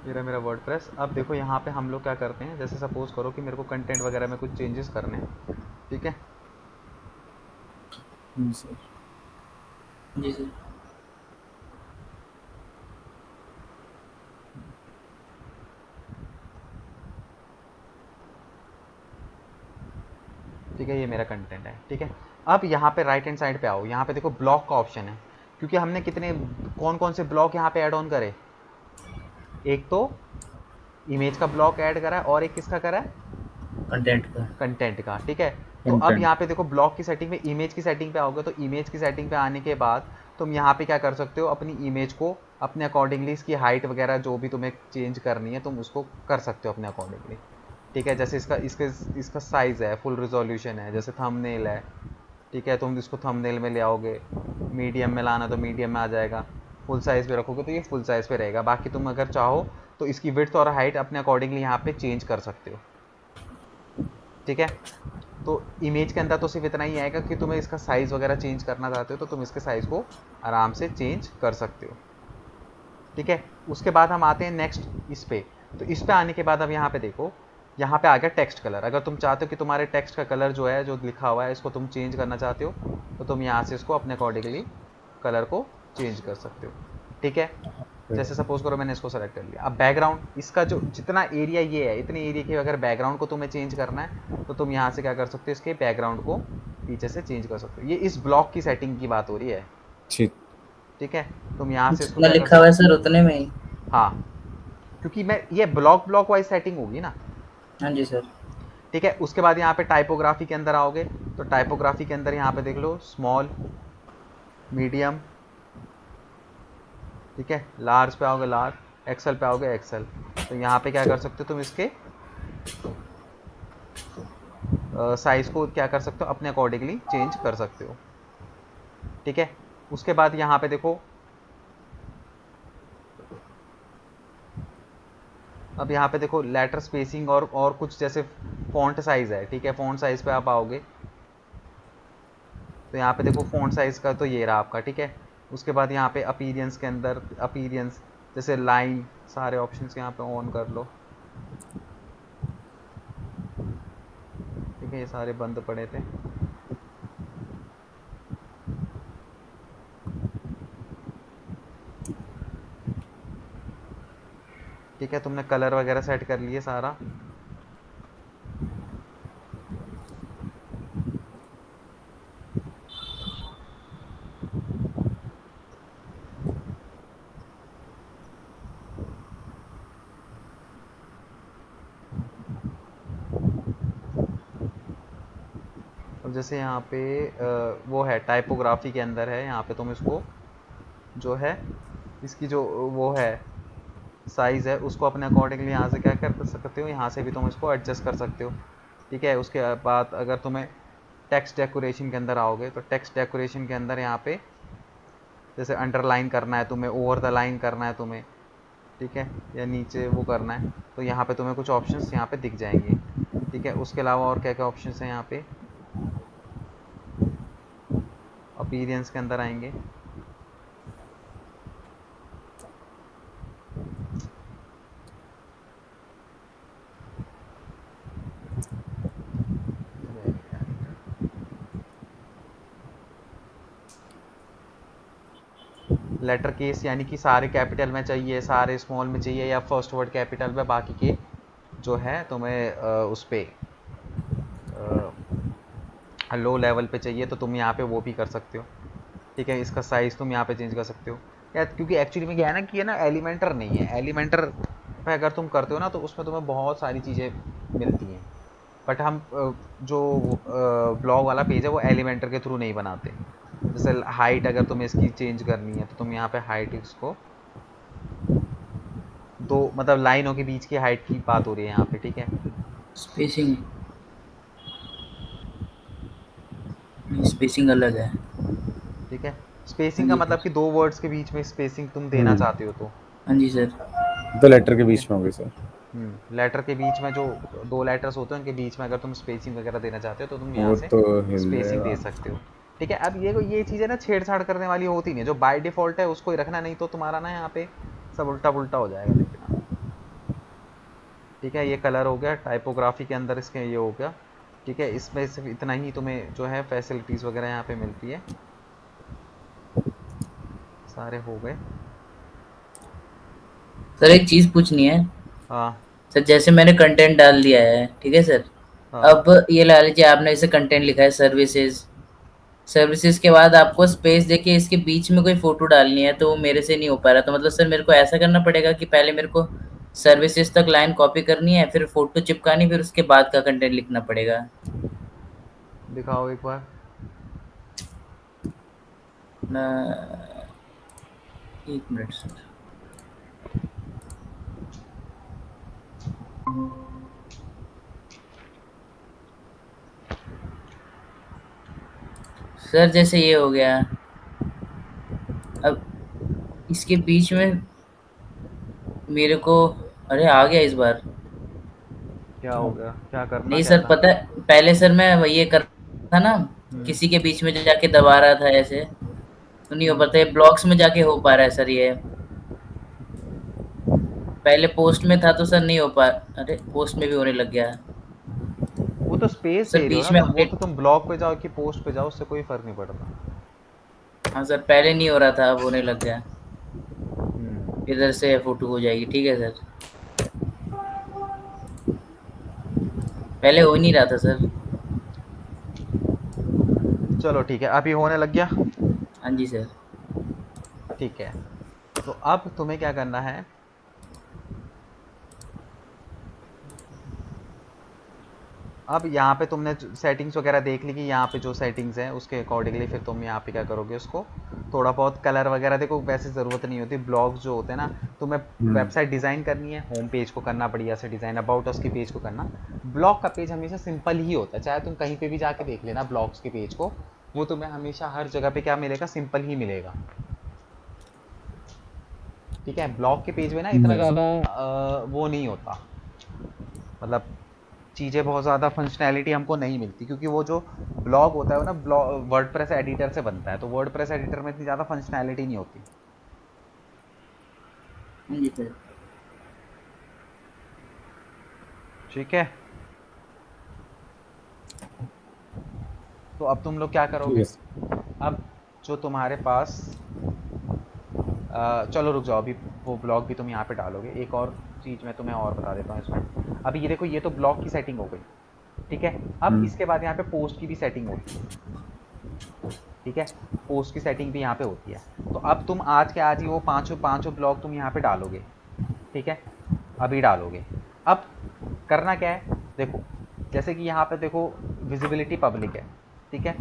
ये रहा मेरा वर्डप्रेस। अब देखो यहाँ पे हम लोग क्या करते हैं, जैसे सपोज करो कि मेरे को कंटेंट वगैरह में कुछ चेंजेस करने हैं। ठीक है, हाँ जी सर। जी सर। ठीक है, ये मेरा कंटेंट है। ठीक है, अब यहाँ पे राइट हैंड साइड पे आओ, यहाँ पे देखो ब्लॉक का ऑप्शन है। क्योंकि हमने कितने, कौन कौन से ब्लॉक यहाँ पे ऐड ऑन करे? एक तो इमेज का ब्लॉक ऐड करा है और एक किसका करा है? कंटेंट का। कंटेंट का। ठीक है, तो अब कंटेंट। यहाँ पे देखो ब्लॉक की सेटिंग में, इमेज की सेटिंग पे आओगे तो इमेज की सेटिंग पे आने के बाद तुम यहाँ पे क्या कर सकते हो, अपनी इमेज को अपने अकॉर्डिंगली इसकी हाइट वगैरह जो भी तुम्हें चेंज करनी है तुम उसको कर सकते हो अपने अकॉर्डिंगली। ठीक है, जैसे इसका साइज़ है, फुल रिजोल्यूशन है, जैसे थंबनेल है। ठीक है, तुम इसको थंबनेल में ले आओगे, मीडियम में लाना तो मीडियम में आ जाएगा, फुल साइज़ पे रखोगे तो ये फुल साइज़ पे रहेगा। बाकी तुम अगर चाहो तो इसकी विड्थ और हाइट अपने अकॉर्डिंगली यहाँ पे चेंज कर सकते हो। ठीक है, तो इमेज के अंदर तो सिर्फ इतना ही आएगा कि तुम्हें इसका साइज़ वगैरह चेंज करना चाहते हो तो तुम इसके साइज़ को आराम से चेंज कर सकते हो। ठीक है, उसके बाद हम आते हैं नेक्स्ट इस पे। तो इस पे आने के बाद अब यहाँ पे देखो, यहाँ पे आ गया टेक्स्ट कलर। अगर तुम चाहते हो कि तुम्हारे टेक्स्ट का कलर जो है, जो लिखा हुआ है, इसको तुम चेंज करना चाहते हो तो तुम यहाँ से इसको अपने अकॉर्डिंगली कलर को चेंज कर सकते हो। ठीक है, जैसे सपोज करो मैंने इसको सेलेक्ट कर लिया। अब बैकग्राउंड, इसका जो जितना एरिया ये है, इतने एरिया के अगर बैकग्राउंड को तुम्हें चेंज करना है तो तुम यहाँ से क्या कर सकते हो, इसके बैकग्राउंड को पीछे से चेंज कर सकते हो। ये इस ब्लॉक की सेटिंग की बात हो रही है। ठीक। ठीक है, तुम यहाँ से इसको जितना क्या कर लिखा हुआ है सकते सर उतने में ही। हो। हाँ, क्योंकि मैं ये ब्लॉक ब्लॉक वाइज सेटिंग होगी ना। हाँ जी सर। ठीक है, उसके बाद यहाँ पे टाइपोग्राफी के अंदर आओगे तो टाइपोग्राफी के अंदर यहाँ पे देख लो, स्मॉल, मीडियम, ठीक है, लार्ज पे आओगे लार्ज, एक्सेल पे आओगे एक्सेल। तो यहाँ पे क्या कर सकते हो तुम, इसके साइज को क्या कर सकते हो, अपने अकॉर्डिंगली चेंज कर सकते हो। ठीक है, उसके बाद यहाँ पे देखो, अब यहाँ पे देखो लेटर स्पेसिंग और कुछ जैसे फॉन्ट साइज है। ठीक है, फॉन्ट साइज पे आप आओगे तो यहाँ पे देखो फॉन्ट साइज का तो ये रहा आपका। ठीक है, उसके बाद यहाँ पे अपीरियंस के अंदर, अपीरियंस जैसे लाइन, सारे ऑप्शंस यहाँ पे ऑन कर लो। ठीक है, ये सारे बंद पड़े थे। ठीक है, तुमने कलर वगैरह सेट कर लिए सारा। अब जैसे यहाँ पे वो है टाइपोग्राफी के अंदर है, यहाँ पे तुम इसको जो है इसकी जो वो है साइज़ है उसको अपने अकॉर्डिंगली यहाँ से क्या कर सकते हो, यहाँ से भी तुम इसको एडजस्ट कर सकते हो। ठीक है, उसके बाद अगर तुम्हें टेक्स्ट डेकोरेशन के अंदर आओगे तो टेक्स्ट डेकोरेशन के अंदर यहाँ पे जैसे अंडरलाइन करना है तुम्हें, ओवर द लाइन करना है तुम्हें, ठीक है, या नीचे वो करना है, तो यहाँ पे तुम्हें कुछ ऑप्शंस यहाँ पे दिख जाएंगे। ठीक है, उसके अलावा और क्या क्या ऑप्शंस हैं यहाँ पे, अपीयरेंस के अंदर आएंगे, लेटर केस यानी कि सारे कैपिटल में चाहिए, सारे स्मॉल में चाहिए, या फर्स्ट वर्ड कैपिटल में, बाकी के जो है तुम्हें उस पर लो लेवल पे चाहिए तो तुम यहाँ पे वो भी कर सकते हो। ठीक है, इसका साइज़ तुम यहाँ पे चेंज कर सकते हो या, क्योंकि एक्चुअली में क्या है ना कि ये ना एलिमेंटर नहीं है, एलिमेंटर पे अगर तुम करते हो ना तो उसमें तुम्हें बहुत सारी चीज़ें मिलती हैं, बट हम जो ब्लॉग वाला पेज है वो एलिमेंटर के थ्रू नहीं बनाते। जैसे हाइट अगर तुम्हें इसकी चेंज करनी है तो तुम यहाँ पे हाइट इसको दो, मतलब लाइनों के बीच की हाइट की बात हो रही है यहाँ पे। ठीक है, स्पेसिंग, स्पेसिंग अलग है। ठीक है, हाँ स्पेसिंग का जी मतलब सर। कि दो वर्ड्स के बीच में स्पेसिंग तुम देना चाहते हो तो। हाँ जी सर। तो लेटर के ठीक है, बीच में होगी सर। लेटर के बीच में जो दो लेटर्स होते हैं उनके बीच में अगर तुम स्पेसिंग वगैरह देना चाहते हो तो तुम यहाँ वो से तो हिल स्पेसिंग जाएगा। दे सकते हो। ठीक है, अब ये चीज़ें ना छेड़छाड़ करने वाली होती नहीं है, जो बाय डिफ़ॉल्ट है उसको ही रखना, नहीं तो तुम्हारा ना यहाँ पे सब उल्टा पुल्टा हो जाएगा देखना। ठीक है, ये कलर हो गया, टाइपोग्राफी के अंदर इसके ये हो गया। ठीक है, इसमें सिर्फ इतना ही तुम्हें जो है फैसिलिटीज़ वगैरह यहाँ पे मिलती है, सारे हो गए। सर एक चीज़ पूछनी है। हाँ सर जैसे मैंने कंटेंट डाल दिया है, ठीक है सर। हाँ, अब ये ला लीजिए, आपने इसे कंटेंट लिखा है सर्विसेज, सर्विसेज के बाद आपको स्पेस देके इसके बीच में कोई फोटो डालनी है, तो वो मेरे से नहीं हो पा रहा। तो मतलब सर मेरे को ऐसा करना पड़ेगा कि पहले मेरे को सर्विसेज तक लाइन कॉपी करनी है, फिर फोटो चिपकानी, फिर उसके बाद का कंटेंट लिखना पड़ेगा। दिखाओ एक बार। एक मिनट सर। सर जैसे ये हो गया, अब इसके बीच में मेरे को, अरे आ गया इस बार। क्या हो गया, क्या करना नहीं क्या सर था? पता है, पहले सर मैं वही ये कर था ना, हम्म किसी के बीच में जाके दबा रहा था ऐसे, तो नहीं हो हम्म। पाता। ये ब्लॉक्स में जाके हो पा रहा है सर ये। पहले पोस्ट में था तो सर नहीं हो पा, अरे पोस्ट में भी होने लग गया। वो तो स्पेस सर दे रहे हो बीच ना में तुम, वो तो अपडेट, तुम ब्लॉग पे जाओ कि पोस्ट पे जाओ, उससे कोई फर्क नहीं पड़ता। हाँ सर पहले नहीं हो रहा था, अब होने लग गया। हम्म, इधर से फोटो हो जाएगी, ठीक है सर। पहले हो ही नहीं रहा था सर। चलो ठीक है, अभी होने लग गया। हाँ जी सर। ठीक है, तो अब तुम्हें क्या करना है, अब यहाँ पे तुमने सेटिंग्स वगैरह देख ली कि यहाँ पे जो सेटिंग्स हैं उसके अकॉर्डिंगली फिर तुम यहाँ पे क्या करोगे, उसको थोड़ा बहुत कलर वगैरह, देखो वैसे ज़रूरत नहीं होती, ब्लॉग्स जो होते हैं ना, तुम्हें वेबसाइट डिज़ाइन करनी है, होम पेज को करना बढ़िया से डिज़ाइन, अबाउट अस की पेज को करना। ब्लॉग का पेज हमेशा सिंपल ही होता है, चाहे तुम कहीं पर भी जाके देख लेना ब्लॉग्स के पेज को, वो तुम्हें हमेशा हर जगह पे क्या मिलेगा, सिंपल ही मिलेगा। ठीक है, ब्लॉग के पेज में ना इतना ज़्यादा वो नहीं होता, मतलब चीज़ें बहुत ज़्यादा फंक्शनैलिटी हमको नहीं मिलती, क्योंकि वो जो ब्लॉग होता है वो ना ब्लॉग वर्डप्रेस एडिटर से बनता है, तो वर्डप्रेस एडिटर में इतनी ज़्यादा फंक्शनैलिटी नहीं होती। हाँ जी सर। ठीक है, तो अब तुम लोग क्या ठीक करोगे, है। अब जो तुम्हारे पास चलो रुक जाओ, अभी वो ब्लॉग भी तुम यहाँ पे डालोगे। एक और चीज़ मैं तुम्हें और बता देता हूँ इसमें, अभी ये देखो, ये तो ब्लॉग की सेटिंग हो गई। ठीक है, अब इसके बाद यहाँ पे पोस्ट की भी सेटिंग होती है। ठीक है, पोस्ट की सेटिंग भी यहाँ पे होती है, तो अब तुम आज के आज ही वो पांचों पांचों ब्लॉग तुम यहाँ पे डालोगे। ठीक है, अभी डालोगे। अब करना क्या है, देखो जैसे कि यहाँ पे देखो विजिबिलिटी पब्लिक है, ठीक है।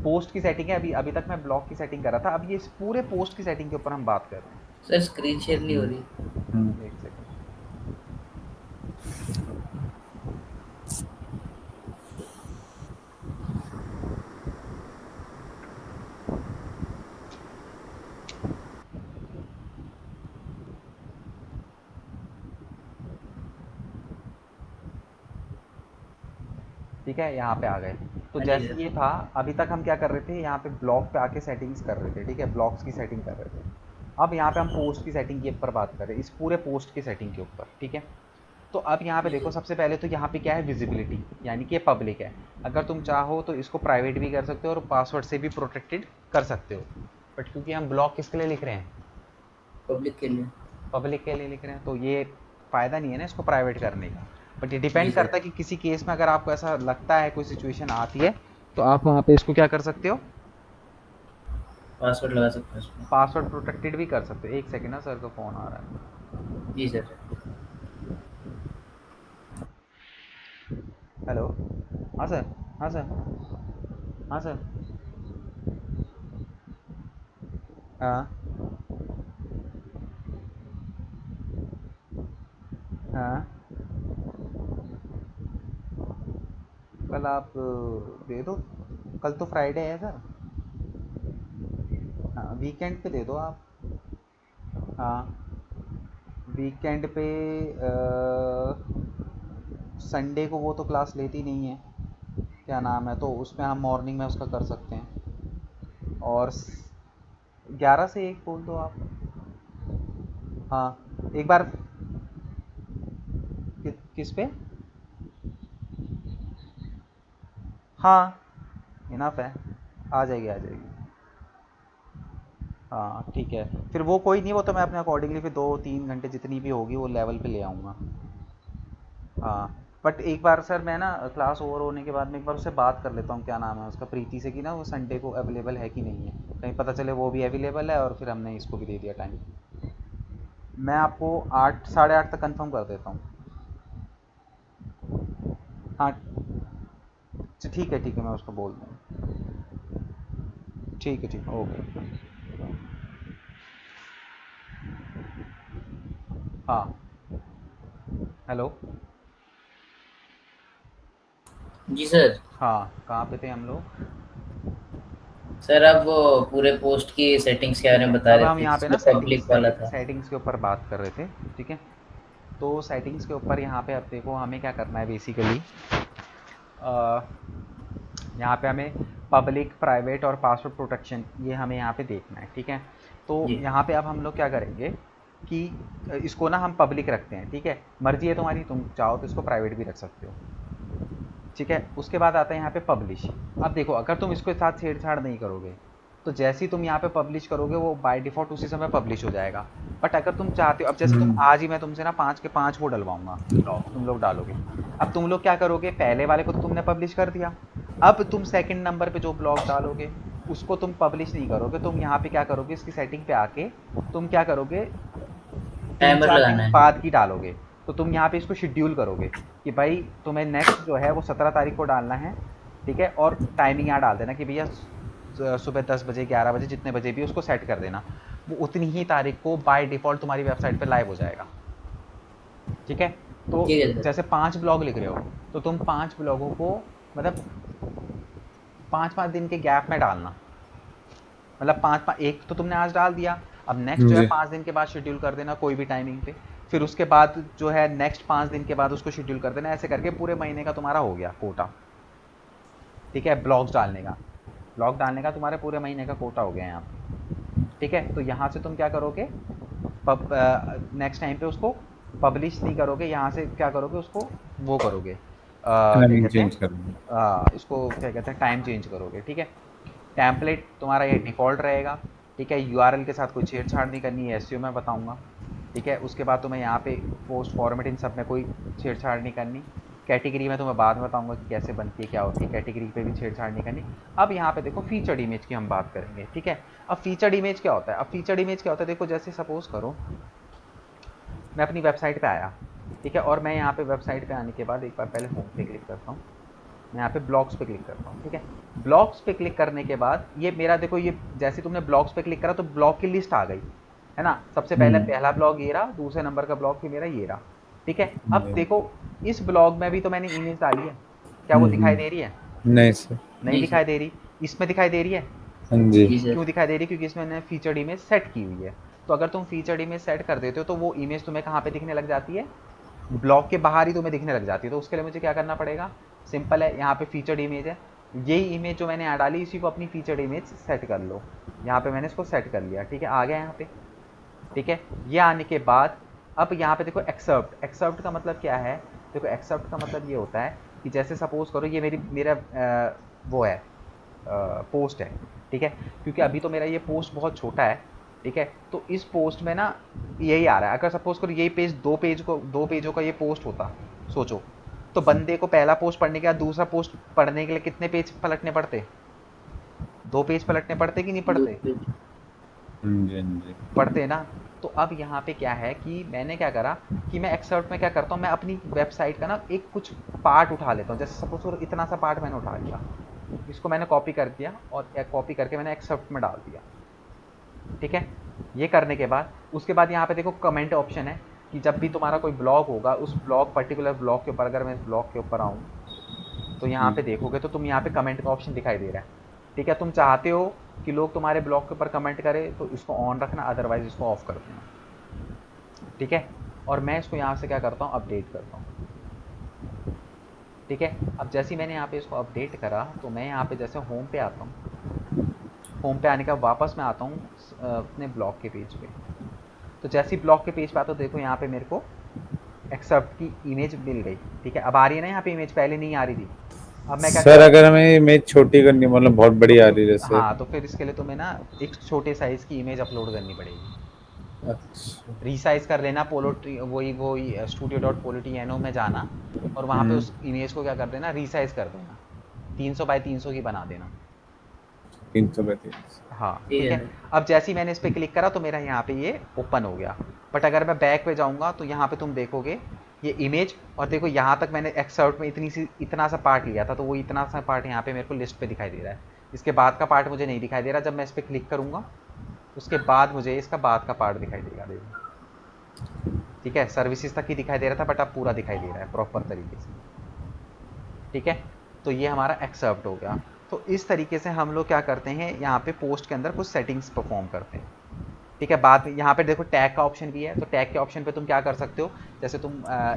पोस्ट की सेटिंग है, अभी अभी तक मैं ब्लॉग की सेटिंग कर रहा था, अब ये इस पूरे पोस्ट की सेटिंग के ऊपर हम बात कर रहे सर स्क्रीन शेयर नहीं हो रही। हैं। एक सेकंड। ठीक है, यहाँ पे आ गए। तो हाँ जी जैसे सर। ये था, अभी तक हम क्या कर रहे थे, यहाँ पे ब्लॉग पे आके सेटिंग्स कर रहे थे, ठीक है, ब्लॉग्स की सेटिंग कर रहे थे। अब यहाँ पे हम पोस्ट की सेटिंग के ऊपर बात कर रहे हैं, इस पूरे पोस्ट की सेटिंग के ऊपर, ठीक है। तो अब यहाँ पे जी देखो, सर। सबसे पहले तो यहाँ पे क्या है, विजिबिलिटी, यानी कि पब्लिक है। अगर तुम चाहो तो इसको प्राइवेट भी कर सकते हो और पासवर्ड से भी प्रोटेक्टेड कर सकते हो, बट क्योंकि हम ब्लॉग किसके लिए लिख रहे हैं, पब्लिक के लिए। पब्लिक के लिए लिख रहे हैं, तो ये फ़ायदा नहीं है ना इसको प्राइवेट करने का। बट ये जी डिपेंड सर। करता है कि किसी केस में अगर आपको ऐसा लगता है, कोई सिचुएशन आती है, तो आप वहाँ पे इसको क्या कर सकते हो, पासवर्ड लगा सकते हैं उसमें। पासवर्ड प्रोटेक्टेड भी कर सकते हो। एक सेकेंड ना, सर का फ़ोन आ रहा है। जी सर। हेलो। हाँ सर। हाँ सर। हाँ सर। हाँ। हाँ। कल आप दे दो, कल तो फ्राइडे है सर। हाँ, वीकेंड पे दे दो आप। हाँ, वीकेंड पे संडे को वो तो क्लास लेती नहीं है, क्या नाम है, तो उसमें हम मॉर्निंग में उसका कर सकते हैं। और 11 से 1 बोल दो आप। हाँ, एक बार किस पे। हाँ, इनफ है, आ जाएगी आ जाएगी। हाँ ठीक है, फिर वो कोई नहीं, वो तो मैं अपने अकॉर्डिंगली फिर 2-3 घंटे जितनी भी होगी वो लेवल पे ले आऊँगा। हाँ, बट एक बार सर मैं ना क्लास ओवर होने के बाद में एक बार उससे बात कर लेता हूँ, क्या नाम है उसका, प्रीति से, कि ना वो संडे को अवेलेबल है कि नहीं है, कहीं पता चले वो भी अवेलेबल है और फिर हमने इसको भी दे दिया टाइम। मैं आपको 8 साढ़े 8 तक कंफर्म कर देता हूँ। हाँ ठीक है, मैं उसको बोल दूँ। ठीक है ओके। हाँ। हेलो। जी सर। हाँ, कहाँ पे थे हम लोग। सर आप वो पूरे पोस्ट की सेटिंग्स के ठीक बारे है, में बता अब रहे हम थे यहाँ पे ना जिसमें सेटिंग्स पब्लिक वाला था। सेटिंग्स के ऊपर बात कर रहे थे, ठीक है। तो सेटिंग्स के ऊपर यहाँ पे अब देखो हमें क्या करना है बेसिकली, यहाँ पे हमें पब्लिक, प्राइवेट और पासवर्ड प्रोटेक्शन, ये हमें यहाँ पे देखना है, ठीक है। तो जी। यहाँ पे अब हम लोग क्या करेंगे कि इसको ना हम पब्लिक रखते हैं, ठीक है। मर्जी है तुम्हारी, तुम चाहो तो इसको प्राइवेट भी रख सकते हो, ठीक है। उसके बाद आता है यहाँ पे पब्लिश। अब देखो, अगर तुम इसके साथ छेड़छाड़ नहीं करोगे, तो जैसे ही तुम यहाँ पे पब्लिश करोगे वो बाय डिफ़ॉल्ट उसी समय पब्लिश हो जाएगा। बट अगर तुम चाहते हो, अब जैसे तुम आज ही मैं तुमसे ना 5 के 5 वो डलवाऊंगा, तुम लोग डालोगे। अब तुम लोग क्या करोगे, पहले वाले को तो तुमने पब्लिश कर दिया, अब तुम सेकंड नंबर पे जो ब्लॉग डालोगे उसको तुम पब्लिश नहीं करोगे, तुम यहाँ पे क्या करोगे, इसकी सेटिंग पे आके तुम क्या करोगे, तीन टाइमर चार लगाना दिन है। बाद की डालोगे। तो तुम यहाँ पे इसको शेड्यूल करोगे कि भाई तुम्हें नेक्स्ट जो है वो 17 तारीख को डालना है, ठीक है। और टाइमिंग यहाँ डाल देना कि भैया सुबह 10 बजे 11 बजे जितने बजे भी उसको सेट कर देना, वो उतनी ही तारीख को बाय डिफ़ॉल्ट तुम्हारी वेबसाइट पे लाइव हो जाएगा, ठीक है। तो ठीक है सर। जैसे 5 ब्लॉग लिख रहे हो, तो तुम 5 ब्लॉगों को मतलब 5-5 दिन के गैप में डालना, मतलब एक तो तुमने आज डाल दिया, अब नेक्स्ट जो है जी। 5 दिन के बाद शेड्यूल कर देना कोई भी टाइमिंग पे, फिर उसके बाद जो है नेक्स्ट 5 दिन के बाद उसको शेड्यूल कर देना, ऐसे करके पूरे महीने का तुम्हारा हो गया कोटा, ठीक है। ब्लॉग डालने का तुम्हारे पूरे महीने का कोटा हो गया यहाँ पे, ठीक है। तो यहाँ से तुम क्या करोगे, नेक्स्ट टाइम पे उसको पब्लिश नहीं करोगे, यहाँ से क्या करोगे, उसको वो करोगे, क्या टाइमिंग कहते हैं, चेंज करनी है। इसको क्या कहते हैं, टाइम चेंज करोगे, ठीक है। टेम्पलेट तुम्हारा ये डिफ़ॉल्ट रहेगा, ठीक है। यूआरएल के साथ कोई छेड़छाड़ नहीं करनी है, एसईओ मैं बताऊंगा, ठीक है। उसके बाद तुम्हें यहाँ पे पोस्ट फॉर्मेट इन सब में कोई छेड़छाड़ नहीं करनी। कैटेगरी में तुम्हें बाद में बताऊंगा कि कैसे बनती है, क्या होती है, कैटेगरी पे भी छेड़छाड़ नहीं करनी। अब यहाँ पे देखो फीचर्ड इमेज की हम बात करेंगे, ठीक है। अब फीचर्ड इमेज क्या होता है, देखो जैसे सपोज़ करो मैं अपनी वेबसाइट पे आया, ठीक है। और मैं यहाँ पे वेबसाइट पे आने के बाद एक बार पहले होम पे क्लिक करता हूँ, मैं यहाँ पे ब्लॉक्स पे क्लिक करता हूँ, ठीक है। ब्लॉक्स पे क्लिक करने के बाद ये मेरा देखो, ये जैसे तुमने ब्लॉक्स पे क्लिक करा तो ब्लॉक की लिस्ट आ गई, है ना। सबसे पहले पहला ब्लॉग ये रहा, दूसरे नंबर का ब्लॉग भी मेरा ये रहा, ठीक है। अब देखो इस ब्लॉग में भी तो मैंने इमेज डाली है, क्या वो दिखाई दे रही है? नहीं सर। नहीं नहीं सर। दिखाई दे रही। इसमें दिखाई दे रही है। हाँ जी। जी सर। क्यों दिखाई दे रही? क्योंकि इसमें मैंने फीचर्ड इमेज सेट की हुई है। तो अगर तुम फीचर्ड इमेज सेट कर देते हो तो वो इमेज तुम्हें कहाँ पे दिखने लग जाती है? ब्लॉक के बाहर ही तुम्हें दिखने लग जाती है। तो उसके लिए मुझे क्या करना पड़ेगा? सिंपल है, यहाँ पे फीचर्ड इमेज है, यही इमेज जो मैंने यहाँ डाली इसी को अपनी फीचर्ड इमेज सेट कर लो। यहाँ पे मैंने इसको सेट कर लिया, ठीक है, आ गया यहाँ पे, ठीक है। ये आने के बाद अब यहाँ पे देखो एक्सेप्ट, एक्सेप्ट का मतलब क्या है? देखो एक्सेप्ट का मतलब ये होता है कि जैसे सपोज करो ये मेरा वो है, पोस्ट है, ठीक है। क्योंकि अभी तो मेरा ये पोस्ट बहुत छोटा है, ठीक है। तो इस पोस्ट में ना यही आ रहा है। अगर सपोज करो यही पेज दो पेजों का ये पोस्ट होता, सोचो, तो बंदे को पहला पोस्ट पढ़ने के बाद दूसरा पोस्ट पढ़ने के लिए कितने पेज पलटने पड़ते? 2 पेज पलटने पड़ते कि नहीं दो पड़ते? पेज। हाँ जी, हाँ जी। पढ़ते ना। तो अब यहाँ पे क्या है कि मैंने क्या करा कि मैं एक्सर्ट में क्या करता हूँ, मैं अपनी वेबसाइट का ना एक कुछ पार्ट उठा लेता हूँ। जैसे सपोज करो इतना सा पार्ट मैंने उठा लिया, इसको मैंने कॉपी कर दिया और कॉपी करके मैंने एक्सेप्ट में डाल दिया, ठीक है। ये करने के बाद उसके बाद यहाँ पे देखो कमेंट ऑप्शन है कि जब भी तुम्हारा कोई ब्लॉग होगा उस ब्लॉग पर्टिकुलर ब्लॉग के ऊपर, अगर मैं इस ब्लॉग के ऊपर आऊँ तो यहाँ पे देखोगे तो तुम यहाँ पे कमेंट का ऑप्शन दिखाई दे रहा है, ठीक है। तुम चाहते हो कि लोग तुम्हारे ब्लॉग के ऊपर कमेंट करें तो इसको ऑन रखना, अदरवाइज इसको ऑफ कर देना, ठीक है। और मैं इसको यहाँ से क्या करता हूँ, अपडेट करता हूँ, ठीक है। अब जैसे ही मैंने यहाँ पे इसको अपडेट करा तो मैं यहाँ पे जैसे होम पे आता हूँ, होम पे आने का वापस मैं आता हूँ अपने ब्लॉग के पेज पे। तो जैसे ही ब्लॉग के पेज पे आता हूँ देखो यहाँ पे मेरे को एक्सेप्ट की इमेज मिल गई, ठीक है। अब आ रही है ना यहाँ पे इमेज, पहले नहीं आ रही थी। अब मैं क्या सर करूँ? अगर हमें इमेज छोटी करनी मतलब बहुत तो बड़ी आ फिर रही है जैसे। हाँ, तो फिर इसके लिए तुम्हें ना एक छोटे साइज़ की इमेज अपलोड करनी पड़ेगी। अच्छा। रीसाइज कर लेना, वही studio.polytno में जाना और वहाँ पे उस इमेज को क्या कर देना, रीसाइज कर देना, 300 बाई 300 की बना देना। 335। हाँ, ठीक ठीक है है। सर। अब जैसे ही मैंने इस पर क्लिक करा तो मेरा यहाँ पे ये ओपन हो गया। बट अगर मैं बैक पे जाऊँगा तो यहाँ पे तुम देखोगे ये इमेज, और देखो यहाँ तक मैंने एक्सर्ट में इतना सा पार्ट लिया था, तो वो इतना सा पार्ट यहाँ पे मेरे को लिस्ट पे दिखाई दे रहा है। इसके बाद का पार्ट मुझे नहीं दिखाई दे रहा। जब मैं इस पर क्लिक करूँगा उसके बाद मुझे इसका बाद का पार्ट दिखाई देगा, देखो, ठीक है। सर्विसेज तक ही दिखाई दे रहा था बट अब पूरा दिखाई दे रहा है प्रॉपर तरीके से, ठीक है। तो ये हमारा एक्सेप्ट हो गया। तो इस तरीके से हम लोग क्या करते हैं, यहाँ पे पोस्ट के अंदर कुछ सेटिंग्स परफॉर्म करते हैं, ठीक है। बात यहाँ पे देखो टैग का ऑप्शन भी है, तो टैग के ऑप्शन पे तुम क्या कर सकते हो, जैसे तुम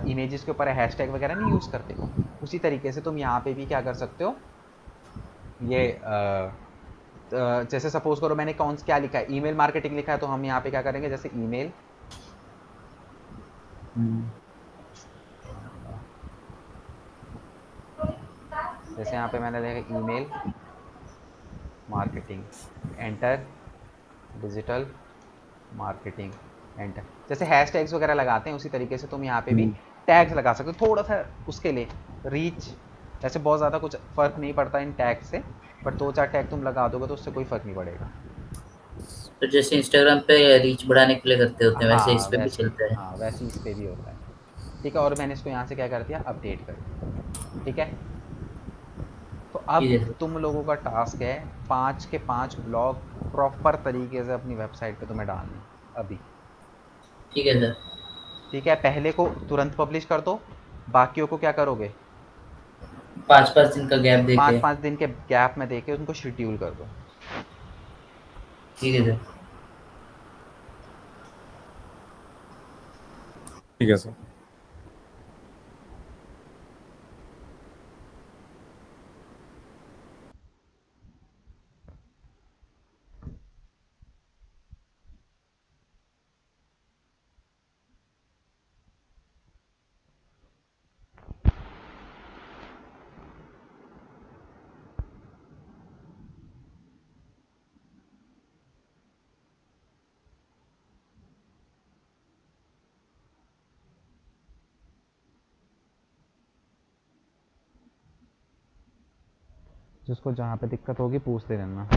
इमेजेस के ऊपर हैशटैग वगैरह नहीं यूज़ करते, उसी तरीके से तुम यहाँ पे भी क्या कर सकते हो, ये जैसे सपोज करो मैंने कौन क्या लिखा है, ईमेल मार्केटिंग लिखा है, तो हम यहाँ पे क्या करेंगे, जैसे ईमेल, जैसे यहाँ पे मैंने लिखा email marketing, enter, digital marketing, enter. जैसे हैश टैग्स वगैरह लगाते हैं उसी तरीके से तुम यहाँ पे भी टैग्स लगा सकते हो, थोड़ा सा उसके लिए रीच। वैसे बहुत ज़्यादा कुछ फ़र्क नहीं पड़ता इन टैग से, बट 2-4 टैग तुम लगा दोगे तो उससे कोई फ़र्क नहीं पड़ेगा। तो जैसे इंस्टाग्राम पे रीच बढ़ाने के लिए करते होते हैं वैसे इस हाँ पे भी वैसे ही, चलता है। हाँ वैसे ही इस पे भी होता है, ठीक है। और मैंने इसको यहाँ से क्या कर दिया, अपडेट कर दिया, ठीक है। तो ठीक अब है सर। तुम लोगों का टास्क है 5 के 5 ब्लॉग प्रॉपर तरीके से अपनी वेबसाइट पे तुम्हें डालने अभी, ठीक है सर। ठीक है। पहले को तुरंत पब्लिश कर दो, बाकियों को क्या करोगे, 5-5 दिन का गैप पाँच देके। पाँच दिन के गैप में देके उनको शेड्यूल कर दो। ठीक है सर। ठीक है सर। जिसको जहाँ पे दिक्कत होगी पूछते रहना।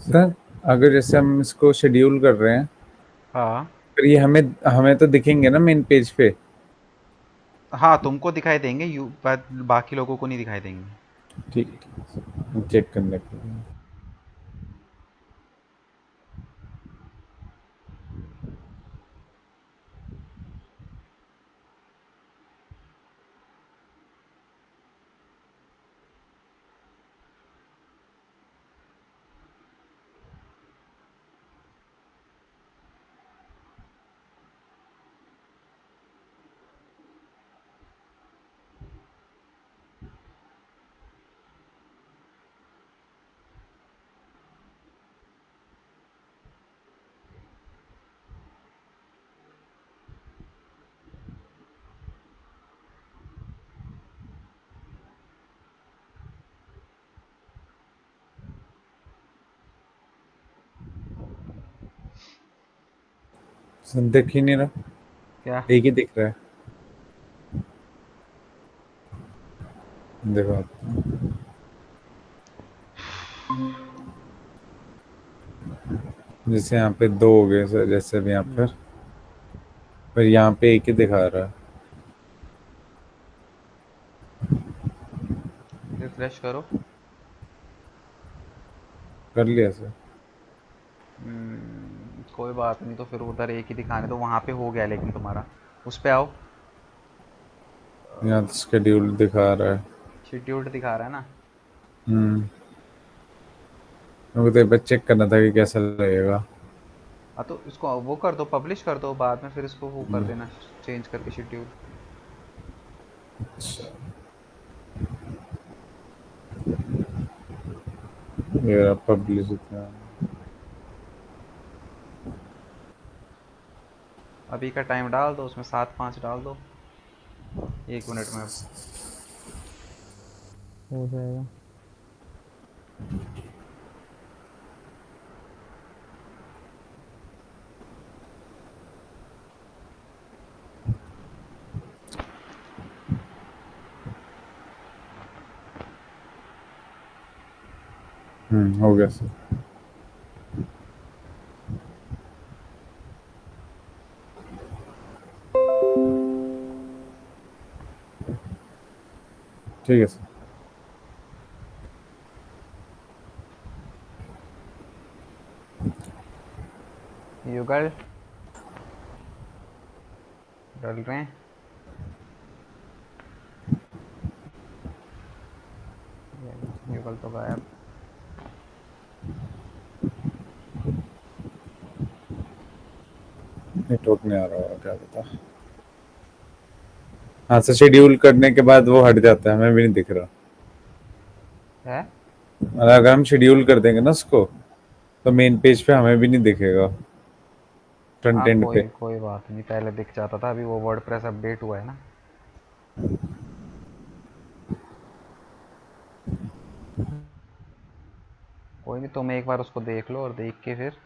सर अगर जैसे हम इसको शेड्यूल कर रहे हैं, हाँ फिर ये हमें हमें तो दिखेंगे ना मेन पेज पे। हाँ, तुमको दिखाई देंगे, बाकी लोगों को नहीं दिखाई देंगे। ठीक है, चेक करने के लिए। सर दिख ही नहीं रहा, क्या? एक ही दिख रहा है। देखो आप, जैसे यहाँ पे दो हो गए सर, जैसे भी यहाँ पर यहाँ पे एक ही दिखा रहा है। रिफ्रेश करो। कर लिया सर। कोई बात नहीं, तो फिर उधर एक ही दिखाने तो वहाँ पे हो गया, लेकिन तुम्हारा उस पे आओ। यहाँ तो स्केड्यूल दिखा रहा है। शेड्यूल्ड दिखा रहा है ना। हम्म। मुझे तो एक बार चेक करना था कि कैसा लगेगा। हाँ, तो इसको वो कर दो, पब्लिश कर दो, बाद में फिर इसको वो कर देना, चेंज करके शेड्यूल। ये पब्लिश इतना। अभी का टाइम डाल दो उसमें, 7:05 डाल दो, 1 मिनट में हो जाएगा। हो गया सर। ठीक है सर। युगल डल रहे हैं। युगल तो गायब। नेटवर्क नहीं आ रहा होगा, क्या पता। हाँ सर, शेड्यूल करने के बाद वो हट जाता है, हमें भी नहीं दिख रहा। है। और अगर हम शेड्यूल कर देंगे ना उसको, तो मेन पेज पे हमें भी नहीं दिखेगा, फ्रंट हाँ, एंड पे। कोई कोई बात नहीं, पहले दिख जाता था, अभी वो वर्डप्रेस अपडेट हुआ है ना। कोई नहीं, तुम एक बार उसको देख लो और देख के फिर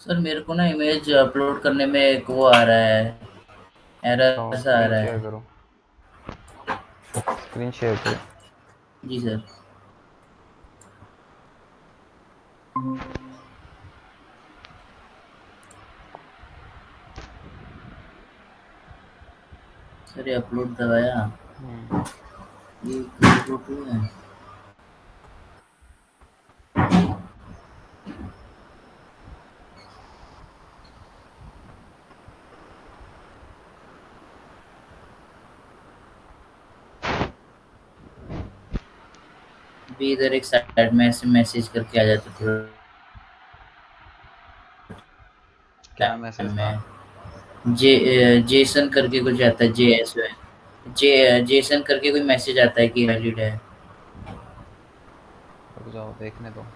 सर मेरे को ना इमेज अपलोड करने में एक वो आ रहा है, तो एरर सा आ स्क्रीन रहा शेयर है। करो, स्क्रीन शेयर करो। जी सर। सर ये अपलोड दबाया, ये फोटो है। भी इधर एक साइड में ऐसे मैसेज करके आ जाता थोड़ा क्या टाइम मैसेज था? में। जेसन करके कुछ आता है, जेसन करके कोई मैसेज आता है कि वैलिड है। रुक जाओ देखने दो।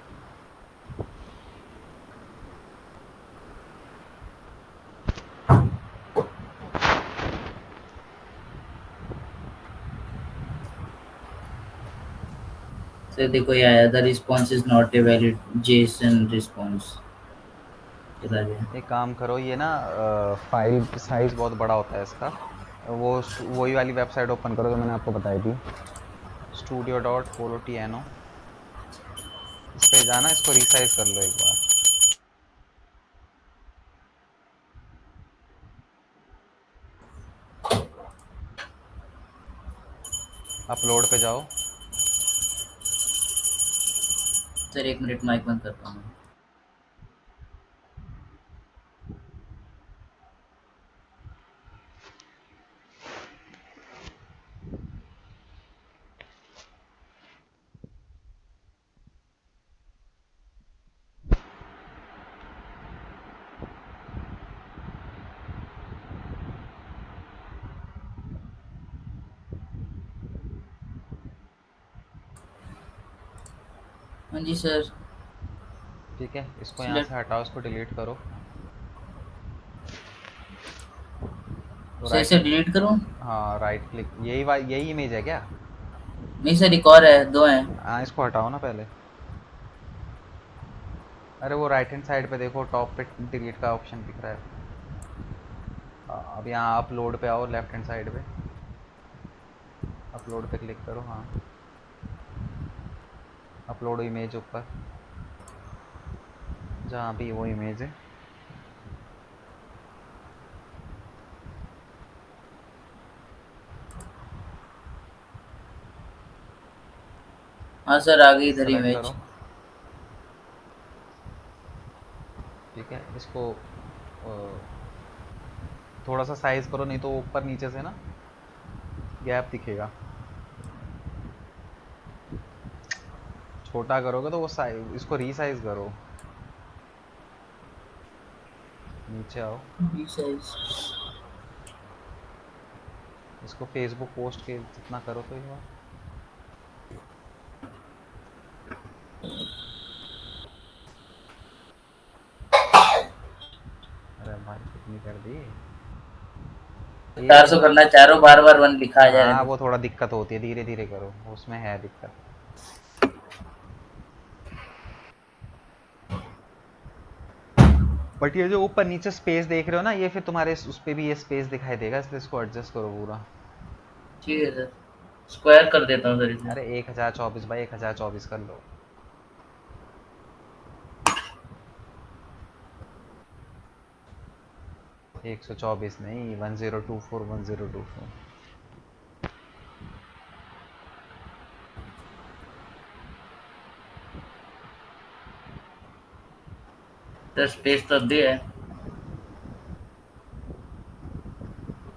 सर देखो ये आया, the response is not a valid Jason response, चला गया। एक काम करो, ये ना फाइल साइज बहुत बड़ा होता है इसका। वो वही वाली वेबसाइट ओपन करो जो मैंने आपको बताई थी, studio.polotno। इस पे जाना, इसको रिसाइज कर लो एक बार। अपलोड पे जाओ। सर एक मिनट माइक बंद करता हूँ। हाँ जी सर। ठीक है, इसको यहाँ से सिलेक्ट। हटाओ, इसको डिलीट करो। सर राइट, इसे डिलीट करूँ? हाँ राइट क्लिक, यही इमेज है क्या? नहीं सर, एक और है, दो हैं। हाँ, इसको हटाओ ना पहले। अरे वो राइट हैंड साइड पे देखो, टॉप पे डिलीट का ऑप्शन दिख रहा है। अब यहाँ अपलोड पे आओ, लेफ्ट हैंड साइड पे अपलोड पे क्लिक करो। हाँ, अपलोड इमेज ऊपर, जहाँ भी वो इमेज है। हाँ सर आ गई इधर सेलेक्ट इमेज। करो। ठीक है, इसको थोड़ा सा साइज करो, नहीं तो ऊपर नीचे से ना गैप दिखेगा। छोटा करोगे तो वो साइज, इसको रीसाइज करो। नीचे आओ, बी साइज। इसको फेसबुक पोस्ट के जितना करो तो एक बार। अरे भाई कितनी कर दी? एक 400 करना चाह रहा हूँ, बार बार वन लिखा आ जा रहा हाँ, है। वो थोड़ा दिक्कत होती है, धीरे धीरे करो, उसमें है दिक्कत। बट ये जो ऊपर नीचे स्पेस देख रहे हो ना, ये फिर तुम्हारे उस पे भी ये स्पेस दिखाई देगा, इसलिए इसको एडजस्ट करो पूरा। ठीक है सर, स्क्वायर कर देता हूँ सर इसे। अरे 1024 बाई 1024 कर लो। 124 नहीं, 1024 1024। सर स्पेस तो अब भी है।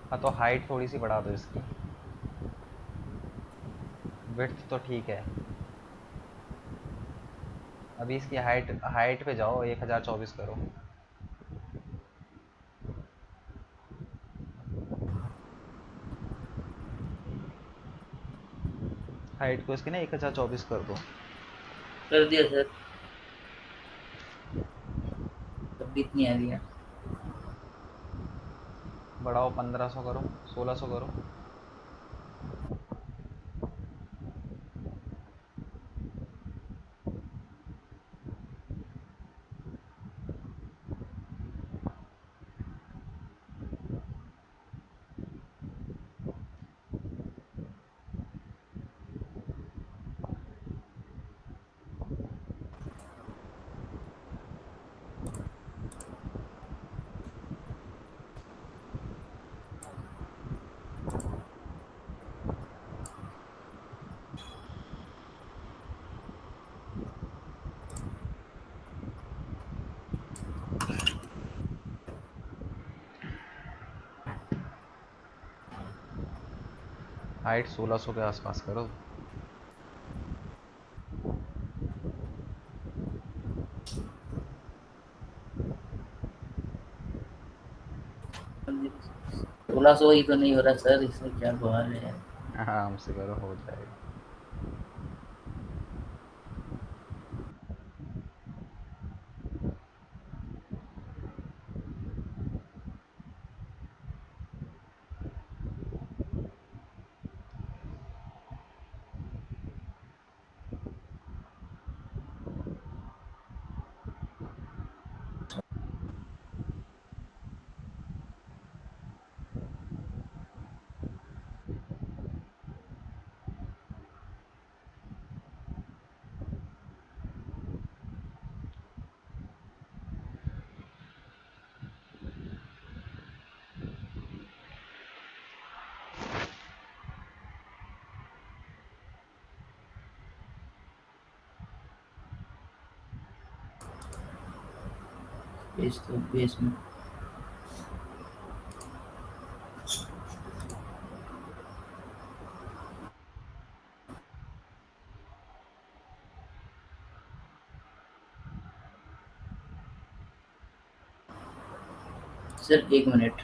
हाँ, तो हाइट थोड़ी सी बढ़ा दो इसकी। विड्थ तो ठीक है। अभी इसकी हाइट हाइट पे जाओ, 1024 करो। हाइट को इसकी ना 1024 कर दो। कर दिया सर, तब भी इतनी आ रही है। बढ़ाओ, 1500 करो, 1600 करो। हाइट 1600 के आसपास करो। थोड़ा सो ही तो नहीं हो रहा सर, इसमें क्या बवाल है यार। आराम से करो, हो जाएगा। पेज तो पेज में सर 1 मिनट।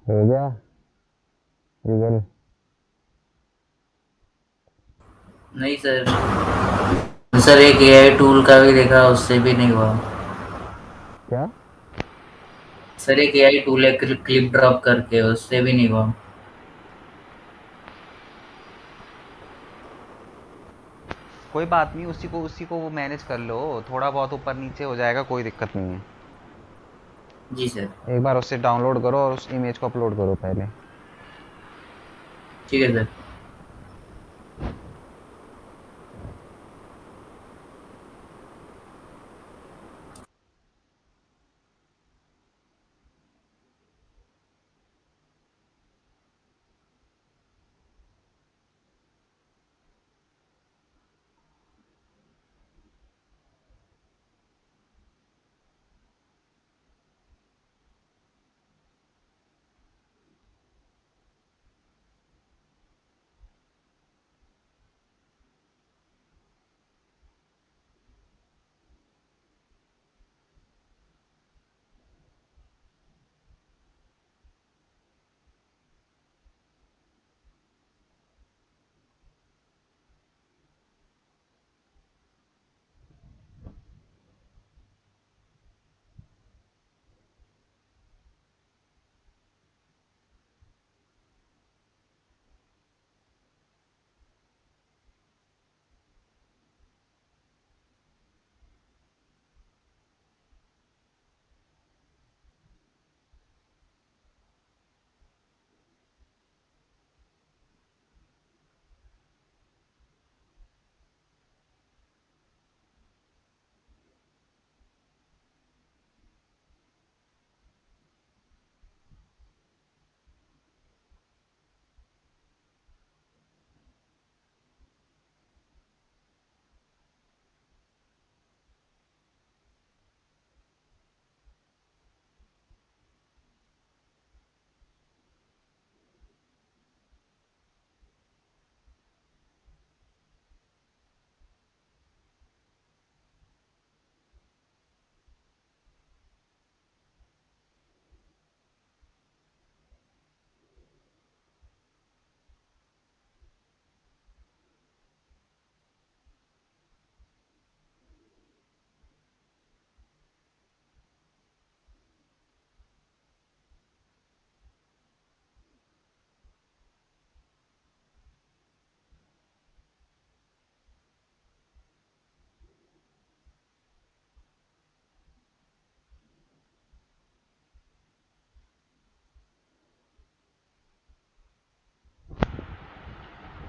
हो गया गूगल? नहीं सर, सर एक एआई टूल का भी देखा, उससे भी नहीं हुआ। क्या? सर एक एआई टूल है क्लिप ड्रॉप करके, उससे भी नहीं हुआ। कोई बात नहीं, उसी को वो मैनेज कर लो, थोड़ा बहुत ऊपर नीचे हो जाएगा, कोई दिक्कत नहीं है। जी सर। एक बार उससे डाउनलोड करो और उस इमेज को अपलोड करो पहले। ठीक है सर।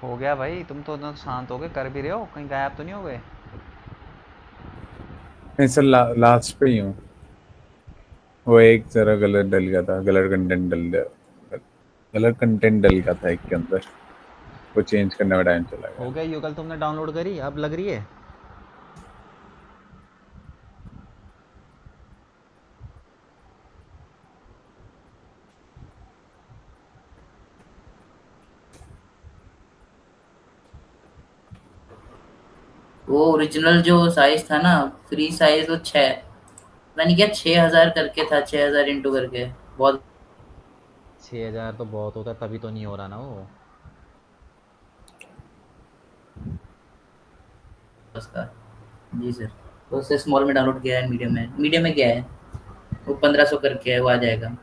हो गया भाई, तुम तो इतना शांत हो गए, कर भी रहे हो, कहीं गायब तो नहीं हो गए? नहीं सर, लास्ट पे ही हूँ। वो एक जरा गलत डल गया था, गलत कंटेंट डल गया, गलत कंटेंट डल गया था एक के अंदर। वो चेंज करने में टाइम चला हो गया। गया, युगल तुमने डाउनलोड करी, अब लग रही है? वो ओरिजिनल जो साइज था ना, फ्री साइज, वो छः, पता नहीं क्या 6,000 करके था, 6,000 इंटू करके, बहुत 6,000 तो बहुत होता है, तभी तो नहीं हो रहा ना वो। उसका। जी सर। तो उससे स्मॉल में डाउनलोड किया है, मीडियम में क्या है, वो 1500 करके है, वो आ जाएगा।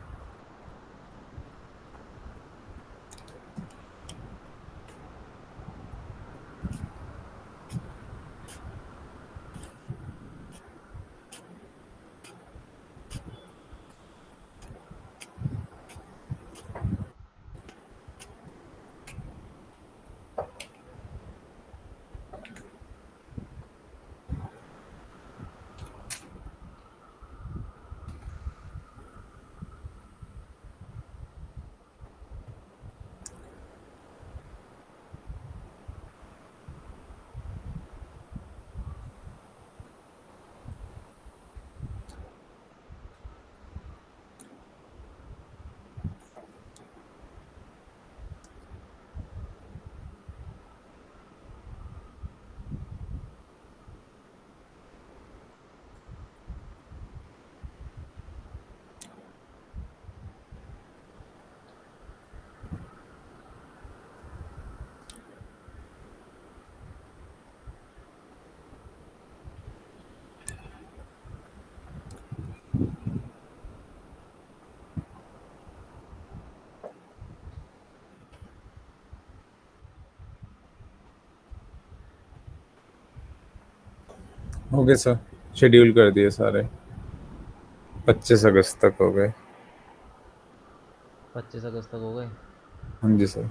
हो गए सर, शेड्यूल कर दिए सारे, 25 अगस्त तक हो गए। 25 अगस्त तक हो गए। हाँ जी सर।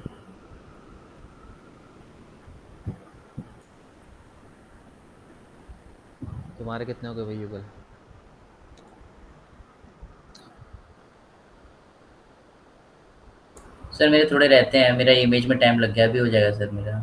तुम्हारे कितने हो गए भाई युगल? सर मेरे थोड़े रहते हैं, मेरा इमेज में टाइम लग गया, अभी हो जाएगा सर मेरा।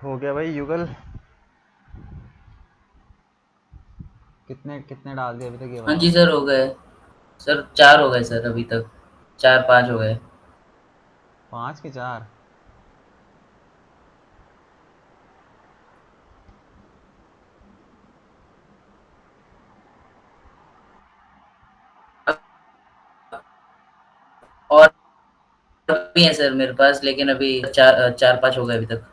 हो गया भाई युगल? कितने कितने डाल दिए अभी तक ये हाँ जी बताओ। सर, हो गए सर, 4 हो गए सर अभी तक, 4-5 हो गए। 5 के 4? और भी हैं सर मेरे पास, लेकिन अभी 4-5 हो गए अभी तक।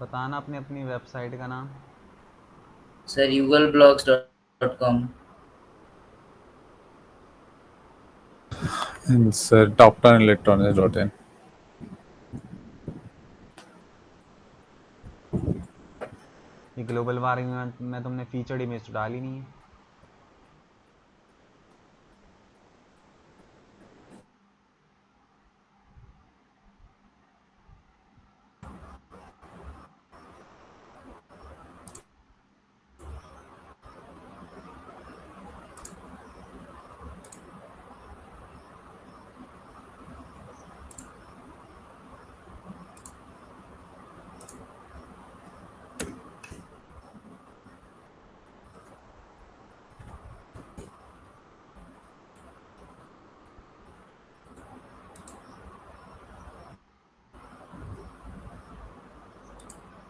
बताना अपनी अपनी वेबसाइट का नाम। Sir yugalblogs.com। Sir toptonelectronics.in। ये ग्लोबल वार्मिंग में तुमने फीचर्ड इमेज तो डाली नहीं है।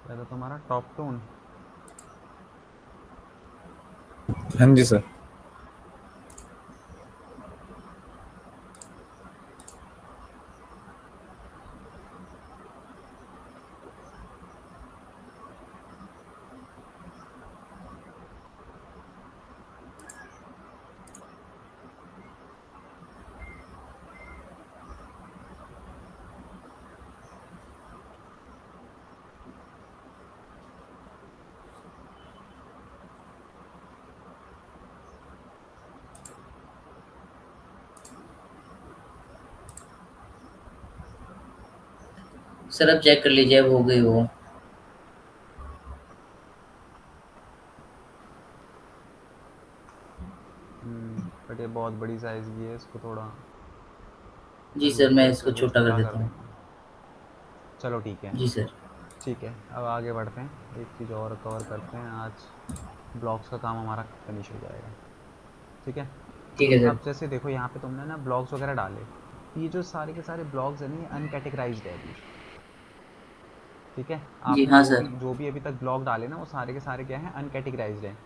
क्या था तुम्हारा टॉप टोन? हाँ जी सर। सर अब चेक कर लीजिए, अब हो गई वो। बट ये बहुत बड़ी साइज़ की है, इसको थोड़ा जी सर, ज़ूम मैं करके इसको वो छोटा कर छोटा कर देता हूँ। देंगे। चलो ठीक है। जी सर। ठीक है, अब आगे बढ़ते हैं, एक चीज़ और कवर करते हैं आज। ब्लॉग्स का काम हमारा फिनिश हो जाएगा, ठीक है। ठीक है सर। अब जैसे देखो यहाँ पे तुमने ना ब्लॉग्स वगैरह डाले, तो ये जो सारे के सारे ब्लॉग्स हैं ना, ये अनकैटेगराइज्ड है अभी, ठीक है। जी आपने हाँ जो सर। भी जो भी अभी तक ब्लॉग डाले ना, वो सारे के सारे क्या हैं, अनकैटेगराइज्ड हैं।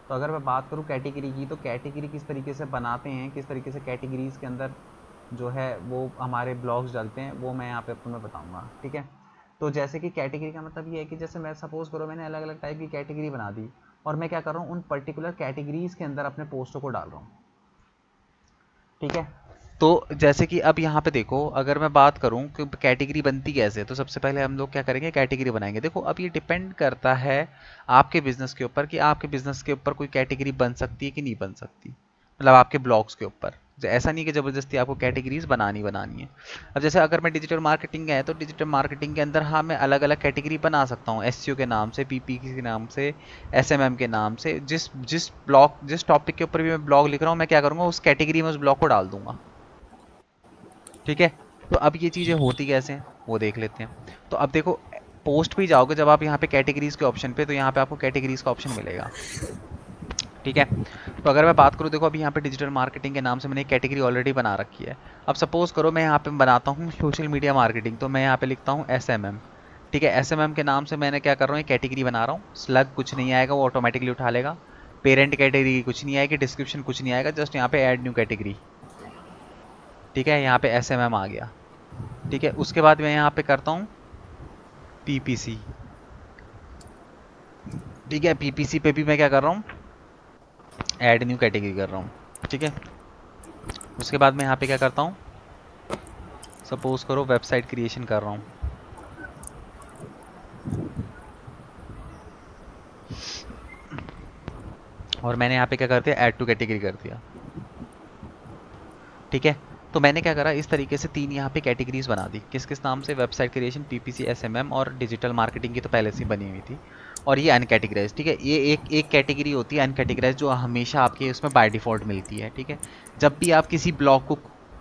तो अगर मैं बात करूँ कैटेगरी की, तो कैटेगरी किस तरीके से बनाते हैं, किस तरीके से कैटेगरीज के अंदर जो है वो हमारे ब्लॉग्स डालते हैं, वो मैं यहाँ पे तुम्हें बताऊँगा, ठीक है। तो जैसे कि कैटेगरी का मतलब ये है कि जैसे मैं सपोज़ करो मैंने अलग अलग टाइप की कैटेगरी बना दी, और मैं क्या कर रहा हूँ, उन पर्टिकुलर कैटेगरीज के अंदर अपने पोस्टों को डाल रहा हूँ, ठीक है। तो जैसे कि अब यहाँ पे देखो, अगर मैं बात करूँ कि कैटेगरी बनती कैसे, तो सबसे पहले हम लोग क्या करेंगे, कैटेगरी बनाएंगे। देखो अब ये डिपेंड करता है आपके बिजनेस के ऊपर कि आपके बिजनेस के ऊपर कोई कैटेगरी बन सकती है कि नहीं बन सकती, मतलब आपके ब्लॉग्स के ऊपर। ऐसा नहीं कि ज़बरदस्ती आपको कैटेगरीज बनानी है। अब जैसे अगर मैं डिजिटल मार्केटिंग है, तो डिजिटल मार्केटिंग के अंदर हाँ मैं अलग अलग कैटेगरी बना सकता हूँ, एसईओ के नाम से, पीपी के नाम से, एसएमएम के नाम से। जिस जिस ब्लॉग जिस टॉपिक के ऊपर भी मैं ब्लॉग लिख रहा हूँ, मैं क्या करूँगा, उस कैटेगरी में उस ब्लॉग को डाल दूंगा, ठीक है। तो अब ये चीज़ें होती कैसे हैं वो देख लेते हैं। तो अब देखो, पोस्ट पे जाओगे जब आप यहाँ पे कैटेगरीज के ऑप्शन पे, तो यहाँ पे आपको कैटेगरीज का ऑप्शन मिलेगा, ठीक है। तो अगर मैं बात करूँ, देखो अभी यहाँ पे डिजिटल मार्केटिंग के नाम से मैंने एक कैटेगरी ऑलरेडी बना रखी है। अब सपोज करो मैं यहाँ पे बनाता हूँ सोशल मीडिया मार्केटिंग, तो मैं यहाँ पे लिखता हूँ एसएमएम, ठीक है। एसएमएम के नाम से मैंने क्या कर रहा हूँ, एक कैटेगरी बना रहा हूँ। स्लग कुछ नहीं आएगा, वो ऑटोमेटिकली उठा लेगा। पेरेंट कैटेगरी कुछ नहीं आएगी, डिस्क्रिप्शन कुछ नहीं आएगा, जस्ट यहाँ पे ऐड न्यू कैटेगरी, ठीक है। यहाँ पे एसएमएम आ गया, ठीक है। उसके बाद मैं यहाँ पे करता हूँ पीपीसी, ठीक है। पीपीसी पे भी मैं क्या कर रहा हूँ, ऐड न्यू कैटेगरी कर रहा हूँ, ठीक है। उसके बाद मैं यहाँ पे क्या करता हूँ, सपोज करो वेबसाइट क्रिएशन कर रहा हूँ, और मैंने यहाँ पे क्या कर दिया, ऐड टू कैटेगरी कर दिया, ठीक है। तो मैंने क्या करा, इस तरीके से तीन यहाँ पे कैटेगरीज बना दी। किस किस नाम से, वेबसाइट क्रिएशन, पीपीसी, एसएमएम, और डिजिटल मार्केटिंग की तो पहले से ही बनी हुई थी। और ये अनकैटेगराइज, ठीक है। ये एक एक कैटेगरी होती है अनकैटेगराइज, जो हमेशा आपके उसमें बाय डिफॉल्ट मिलती है, ठीक है। जब भी आप किसी ब्लॉग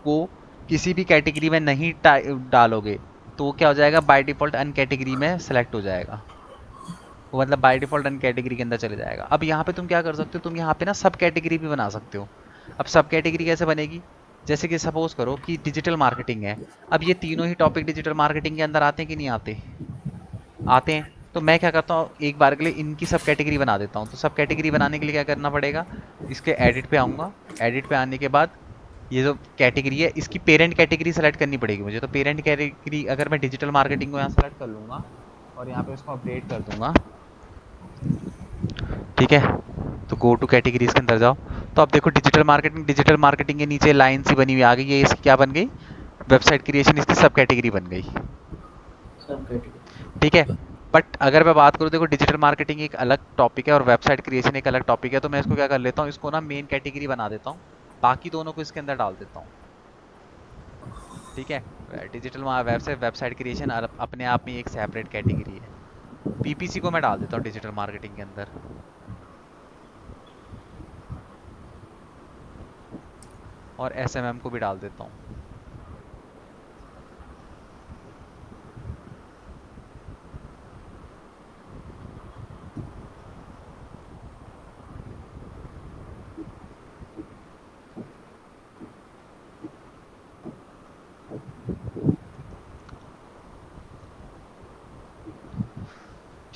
को किसी भी कैटेगरी में नहीं डालोगे, तो वो क्या हो जाएगा, बाय डिफॉल्ट अन कैटेगरी में सेलेक्ट हो जाएगा, वो मतलब बाय डिफॉल्ट अन कैटेगरी के अंदर चले जाएगा। अब यहाँ पे तुम क्या कर सकते हो, तुम यहाँ पे ना सब कैटेगरी भी बना सकते हो। अब सब कैटेगरी कैसे बनेगी, जैसे कि सपोज करो कि डिजिटल मार्केटिंग है। अब ये तीनों ही टॉपिक डिजिटल मार्केटिंग के अंदर आते हैं कि नहीं आते, आते हैं। तो मैं क्या करता हूँ, एक बार के लिए इनकी सब कैटेगरी बना देता हूँ। तो सब कैटेगरी बनाने के लिए क्या करना पड़ेगा, इसके एडिट पे आऊँगा। एडिट पे आने के बाद ये जो कैटेगरी है, इसकी पेरेंट कैटेगरी सेलेक्ट करनी पड़ेगी मुझे। तो पेरेंट कैटेगरी अगर मैं डिजिटल मार्केटिंग को यहाँ सेलेक्ट कर लूँगा और यहाँ पे इसको अपडेट कर दूंगा, ठीक है। तो गो टू कैटेगरीज के अंदर जाओ, तो अब देखो डिजिटल मार्केटिंग के नीचे लाइन सी बनी हुई आ गई, ये इसकी क्या बन गई, वेबसाइट क्रिएशन, इसकी सब कैटेगरी बन गई, सब कैटेगरी। ठीक है। बट अगर मैं बात करूँ, देखो डिजिटल मार्केटिंग एक अलग टॉपिक है और वेबसाइट क्रिएशन एक अलग टॉपिक है। तो मैं इसको क्या कर लेता हूँ, इसको ना मेन कैटेगरी बना देता हूँ, बाकी दोनों को इसके अंदर डाल देता हूँ, ठीक है। डिजिटल वेबसाइट क्रिएशन अपने आप में एक सेपरेट कैटेगरी है। पीपीसी को मैं डाल देता हूँ डिजिटल मार्केटिंग के अंदर, और एसएमएम को भी डाल देता हूँ।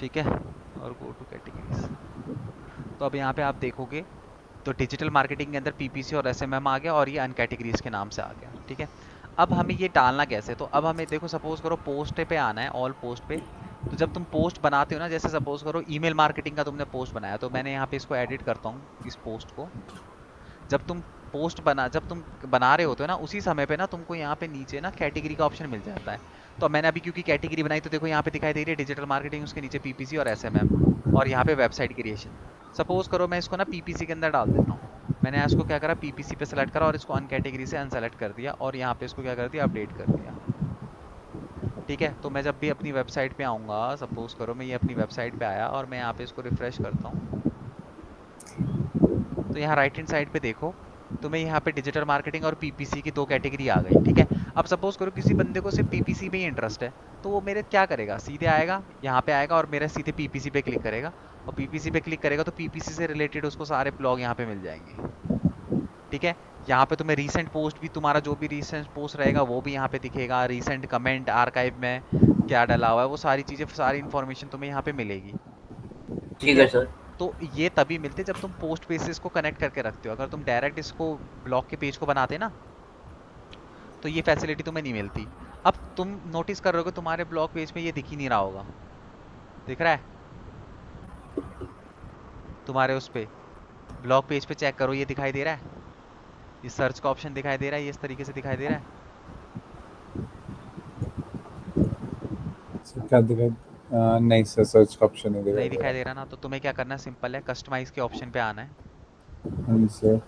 ठीक है, और गो टू कैटेगरीज। तो अब यहाँ पे आप देखोगे तो डिजिटल मार्केटिंग के अंदर पीपीसी और एसएमएम आ गया और ये अनकैटेगरीज के नाम से आ गया। ठीक है, अब हमें ये डालना कैसे, तो अब हमें देखो सपोज करो पोस्ट पे आना है, ऑल पोस्ट पे। तो जब तुम पोस्ट बनाते हो ना, जैसे सपोज करो ईमेल मार्केटिंग का तुमने पोस्ट बनाया, तो मैंने यहाँ पे इसको एडिट करता हूँ इस पोस्ट को। जब तुम बना रहे होते हो ना, उसी समय पे ना तुमको यहाँ पे नीचे ना कैटेगरी का ऑप्शन मिल जाता है। तो मैंने अभी क्योंकि कैटेगरी बनाई, तो देखो यहाँ पे दिखाई दे रही है डिजिटल मार्केटिंग, उसके नीचे पीपीसी और एसएमएम, और यहाँ पे वेबसाइट क्रिएशन। सपोज करो मैं इसको ना पीपीसी के अंदर डाल देता हूँ। मैंने इसको क्या करा, पीपीसी पे सेलेक्ट करा और इसको अन कैटेगरी से अनसेलेक्ट कर दिया, और यहाँ पे इसको क्या कर दिया, अपडेट कर दिया। ठीक है, तो मैं जब भी अपनी वेबसाइट पे आऊँगा, सपोज करो मैं ये अपनी वेबसाइट पे आया और मैं यहाँ पे इसको रिफ्रेश करता हूँ, तो यहाँ राइट हैंड साइड पे देखो, तुम्हें यहाँ पे डिजिटल मार्केटिंग और पीपीसी की दो कैटेगरी आ गई। ठीक है, अब सपोज करो किसी बंदे को सिर्फ पीपीसी में ही इंटरेस्ट है, तो वो मेरे क्या करेगा, सीधे आएगा यहाँ पे आएगा और मेरा सीधे पीपीसी पे क्लिक करेगा, और पीपीसी पे क्लिक करेगा तो पीपीसी से रिलेटेड उसको सारे ब्लॉग यहाँ पे मिल जाएंगे। ठीक है, यहाँ पे तुम्हें रीसेंट पोस्ट भी, तुम्हारा जो भी रीसेंट पोस्ट रहेगा वो भी यहाँ पे दिखेगा, रीसेंट कमेंट आर्काइव में क्या डला हुआ है, वो सारी चीज़ें, सारी इन्फॉर्मेशन तुम्हें यहाँ पे मिलेगी। ठीक ठीक है है, सर। तो ये तभी मिलते जब तुम पोस्ट पेज से इसको कनेक्ट करके रखते हो। अगर तुम डायरेक्ट इसको ब्लॉग के पेज को बनाते ना, तो ये फैसिलिटी तुम्हें नहीं मिलती। अब तुम नोटिस कर रहे हो कि तुम्हारे ब्लॉग पेज में ये दिख ही नहीं रहा होगा, दिख रहा है तुम्हारे उस पे ब्लॉग पेज पे, चेक करो ये दिखाई दे रहा है, ये सर्च का ऑप्शन दिखाई दे रहा है, ये इस तरीके से दिखाई दे रहा है। क्या दिखा? नहीं सर, सर्च का ऑप्शन नहीं दिखाई नहीं दे दिखाई रहा। दे रहा ना, तो तुम्हें क्या करना है, सिंपल है, कस्टमाइज के ऑप्शन पे आना है। हाँ जी सर।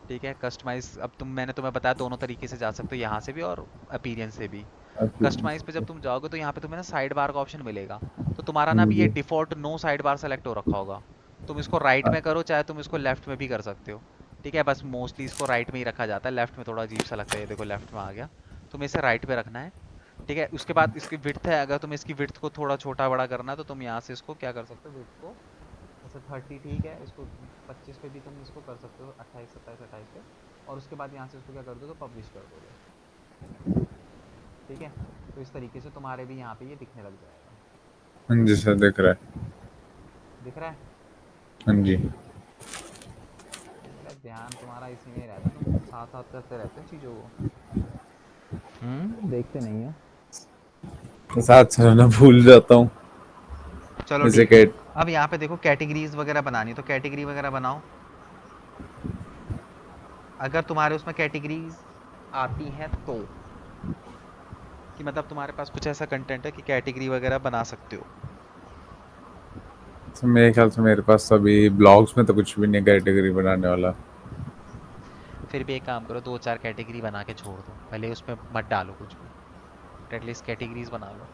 ठीक है, कस्टमाइज, अब मैंने तुम्हें बताया दोनों तरीके से जा सकते हो, यहाँ से भी और अपीरियंस से भी। कस्टमाइज पे जब तुम जाओगे तो यहाँ पे तुम्हें ना साइड बार का ऑप्शन मिलेगा, तो तुम्हारा ना हाँ भी ये जी। Default no side bar select हो रखा होगा। तुम इसको राइट में करो, चाहे तुम इसको लेफ्ट में भी कर सकते हो। ठीक है, बस मोस्टली इसको राइट में ही रखा जाता है, लेफ्ट में थोड़ा अजीब सा लगता है, ये देखो लेफ्ट में आ गया। तुम्हें इसे राइट पे रखना है। ठीक है, उसके बाद इसकी विड्थ है, अगर तुम्हें इसकी विड्थ को थोड़ा छोटा बड़ा करना है, तो तुम यहाँ से इसको क्या कर सकते हो, विड्थ को जैसे 30, ठीक है, इसको 25 पे भी तुम इसको कर सकते हो, 28, 27, 28 पे। और उसके बाद यहाँ से इसको क्या कर दो, तो पब्लिश कर दोगे। ठीक है, तो इस तरीके से तुम्हारे भी यहाँ पे ये दिखने लग जाएगा। हाँ जी सर, दिख रहा है। दिख रहा है? हाँ जी। मेरा ध्यान तुम्हारा इसी में ही रहता है, तुम साथ साथ करते रहते हो चीज़ों को। देखते नहीं हो। साथ साथ ना भूल जाता हूँ। चलो जैसे ठीक है, कैट। अब यहाँ पे देखो कैटेगरीज वगैरह बनानी, तो कैटेगरी वगैरह बनाओ। अगर तुम्हारे उसमें कैटेगरीज आती हैं तो, कि मतलब तुम्हारे पास कुछ ऐसा कंटेंट है कि कैटेगरी वगैरह बना सकते हो। तो मेरे ख्याल से मेरे पास अभी ब्लॉग्स में तो कुछ भी नहीं कैटेगरी बनाने वाला। फिर भी एक काम करो, 2-4 कैटेगरी बना के छोड़ दो, भले उसमें मत डालो कुछ भी, एटलीस्ट कैटेगरीज बना लो।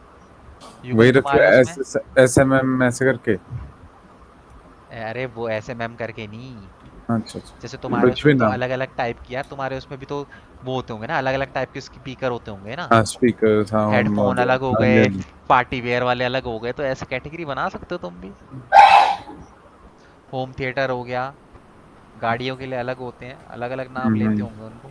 वही युगल रख तुम्हारे उसमें, एस एम एम ऐसे करके। अरे वो एसएमएम करके नहीं, अच्छा जैसे अच्छा, तुम्हारे कुछ उसमें भी भी तो नाम। अलग अलग टाइप की, यार तुम्हारे उसमें भी तो वो होते होंगे ना, अलग अलग टाइप के स्पीकर होते होंगे ना, हाँ स्पीकर, हाँ हेडफोन अलग हो हाँ जी गए, हाँ जी। पार्टी वेयर वाले अलग हो गए, तो ऐसे कैटेगरी बना सकते हो तुम भी। होम थिएटर हो गया, गाड़ियों के लिए अलग होते हैं, अलग अलग नाम लेते हम्म। होंगे उनको।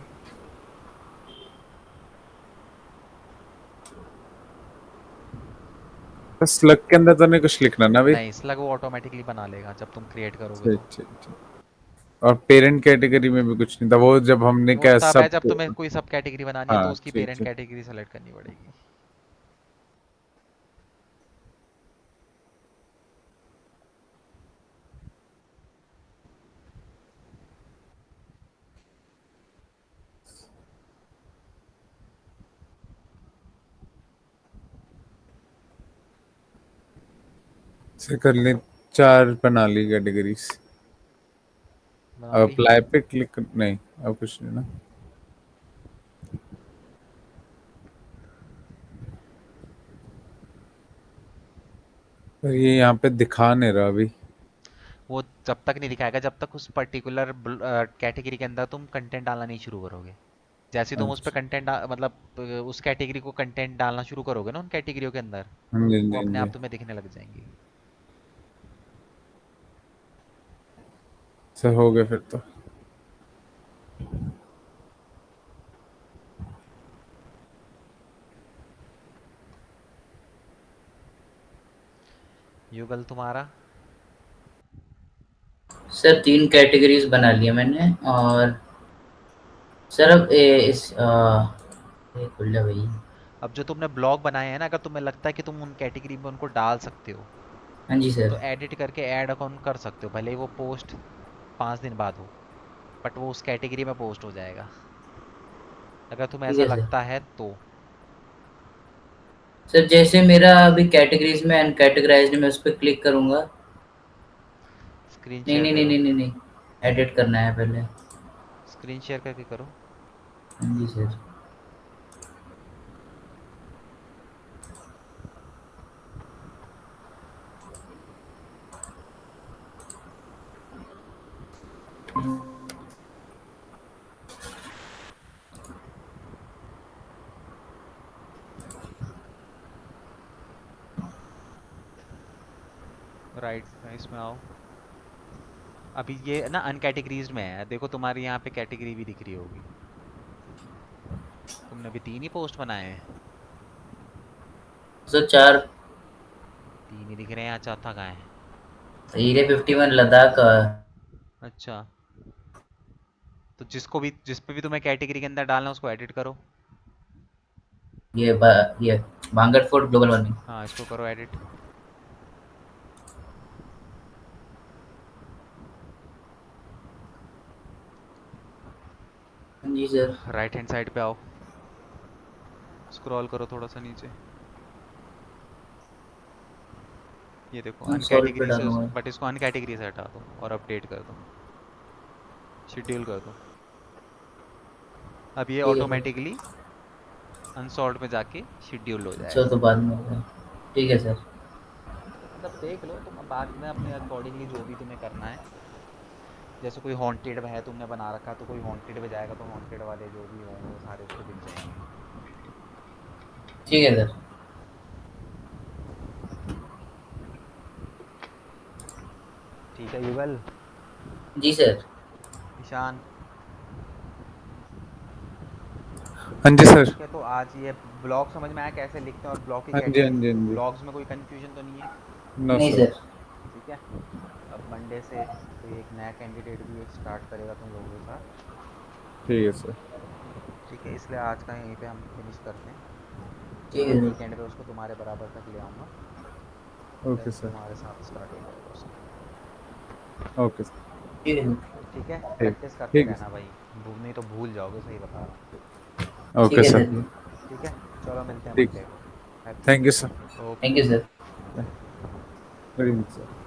तो स्लग के अंदर तो नहीं कुछ लिखना ना भाई? नहीं, स्लग वो ऑटोमेटिकली बना लेगा जब तुम क्रिएट करोगे ठीक तो। ठीक ठीक। और पेरेंट कैटेगरी में भी कुछ नहीं था, वो जब हमने वो क्या तब है सब। जब तुम्हें कोई सब कैटेगरी बनानी है, तो हाँ उसकी ठीक पेरेंट ठीक। कैटेगरी सेलेक्ट करनी पड़ेगी। से कर ले, 4 बना ली कैटेगरीज। बना अब ली। अप्लाई पे क्लिक नहीं, अब कुछ नहीं ना। पर ये यहाँ पे दिखा नहीं रहा अभी। वो जब तक नहीं दिखाएगा जब तक उस पर्टिकुलर कैटेगरी के अंदर तुम कंटेंट डालना नहीं शुरू करोगे। जैसे ही तुम उस पर अच्छा। कंटेंट मतलब उस कैटेगरी को कंटेंट डालना शुरू करोगे ना उन कैटेगरियों के अंदर, हाँ जी हाँ जी वो हाँ अपने जी। आप तुम्हें दिखने लग जाएंगी। सर हो गया फिर तो। युगल तुम्हारा? सर 3 कैटेगरीज बना लिया मैंने। और सर अब ये खुल जा भाई। अब जो तुमने ब्लॉग बनाए हैं ना, अगर तुम्हें लगता है कि तुम उन कैटेगरी में उनको डाल सकते हो, हाँ जी तो सर। एडिट करके ऐड अकाउंट कर सकते हो, भले ही वो पोस्ट 5 दिन बाद हो, बट वो उस कैटेगरी में पोस्ट हो जाएगा, अगर तुम्हें ठीक ऐसा है सर। लगता है तो। सर जैसे मेरा अभी कैटेगरीज में अनकैटेगराइज्ड में उस पर क्लिक करूंगा। स्क्रीन नहीं शेयर नहीं नहीं करो, नहीं नहीं नहीं, एडिट करना है पहले। स्क्रीन शेयर करके करो। हाँ जी सर। राइट, इसमें आओ। अभी ये ना अनकैटेगरीज में है, देखो तुम्हारी यहाँ पे कैटेगरी भी दिख रही होगी। तुमने अभी 3 ही पोस्ट बनाए हैं? सर 4। 3 ही दिख रहे हैं, यहाँ चौथा कहाँ है? हीरे 51 लद्दाख का। अच्छा, तो जिस पे भी तुम्हें कैटेगरी के अंदर डालना है उसको एडिट करो। ये भांगड़ फोर्ट ग्लोबल वार्मिंग। हाँ, इसको करो एडिट। हाँ जी सर। राइट हैंड साइड पे आओ, स्क्रॉल करो थोड़ा सा नीचे, ये देखो सॉल्व पे अनकैटेगरी से, डालूंगा। बट इसको अनकैटेगरी से हटा दो और अपडेट कर दो, शेड्यूल कर दो। अब ये ठीक है सर। ऑटोमेटिकली अनसॉर्ट में जाके शेड्यूल हो अच्छा जाएगा। तो बाद में होगा। ठीक है सर। मतलब देख लो तुम बाद में अपने अकॉर्डिंगली जो भी तुम्हें करना है। जैसे कोई हॉन्टेड है तुमने बना रखा, तो कोई हॉन्टेड में जाएगा तो हॉन्टेड वाले जो भी होंगे वो सारे उसको दिख जाएंगे। ठीक है सर। ठीक है युगल। जी सर। ईशान। हाँ जी सर। ठीक है, तो आज ये ब्लॉग समझ में आया कैसे लिखते हैं और ब्लॉग की हाँ जी हाँ कैटेगरी, जी हाँ जी। ब्लॉग्स में कोई कंफ्यूजन तो नहीं है? नो नहीं सर। सर। ठीक है, अब मंडे से कोई एक नया कैंडिडेट भी एक स्टार्ट करेगा तुम लोगों के साथ। ठीक है सर। ठीक है, इसलिए आज का यहीं पे हम फिनिश करते हैं। ठीक मैं है सर। वीकेंड पे उसको तुम्हारे बराबर तक ले आऊँगा, ओके देन सर। तुम्हारे साथ स्टार्ट हो जाएगा उसका। Okay sir. ठीक है सर। ठीक है, ठीक प्रैक्टिस करते ठीक है रहना भाई, भूल नहीं तो भूल जाओगे, सही बता रहा हूँ। सर। ठीक ओके है सर। सर। ठीक है, चलो मिलते हैं ठीक। मंडे को। Thank you sir. Okay. Thank you sir. Very much sir.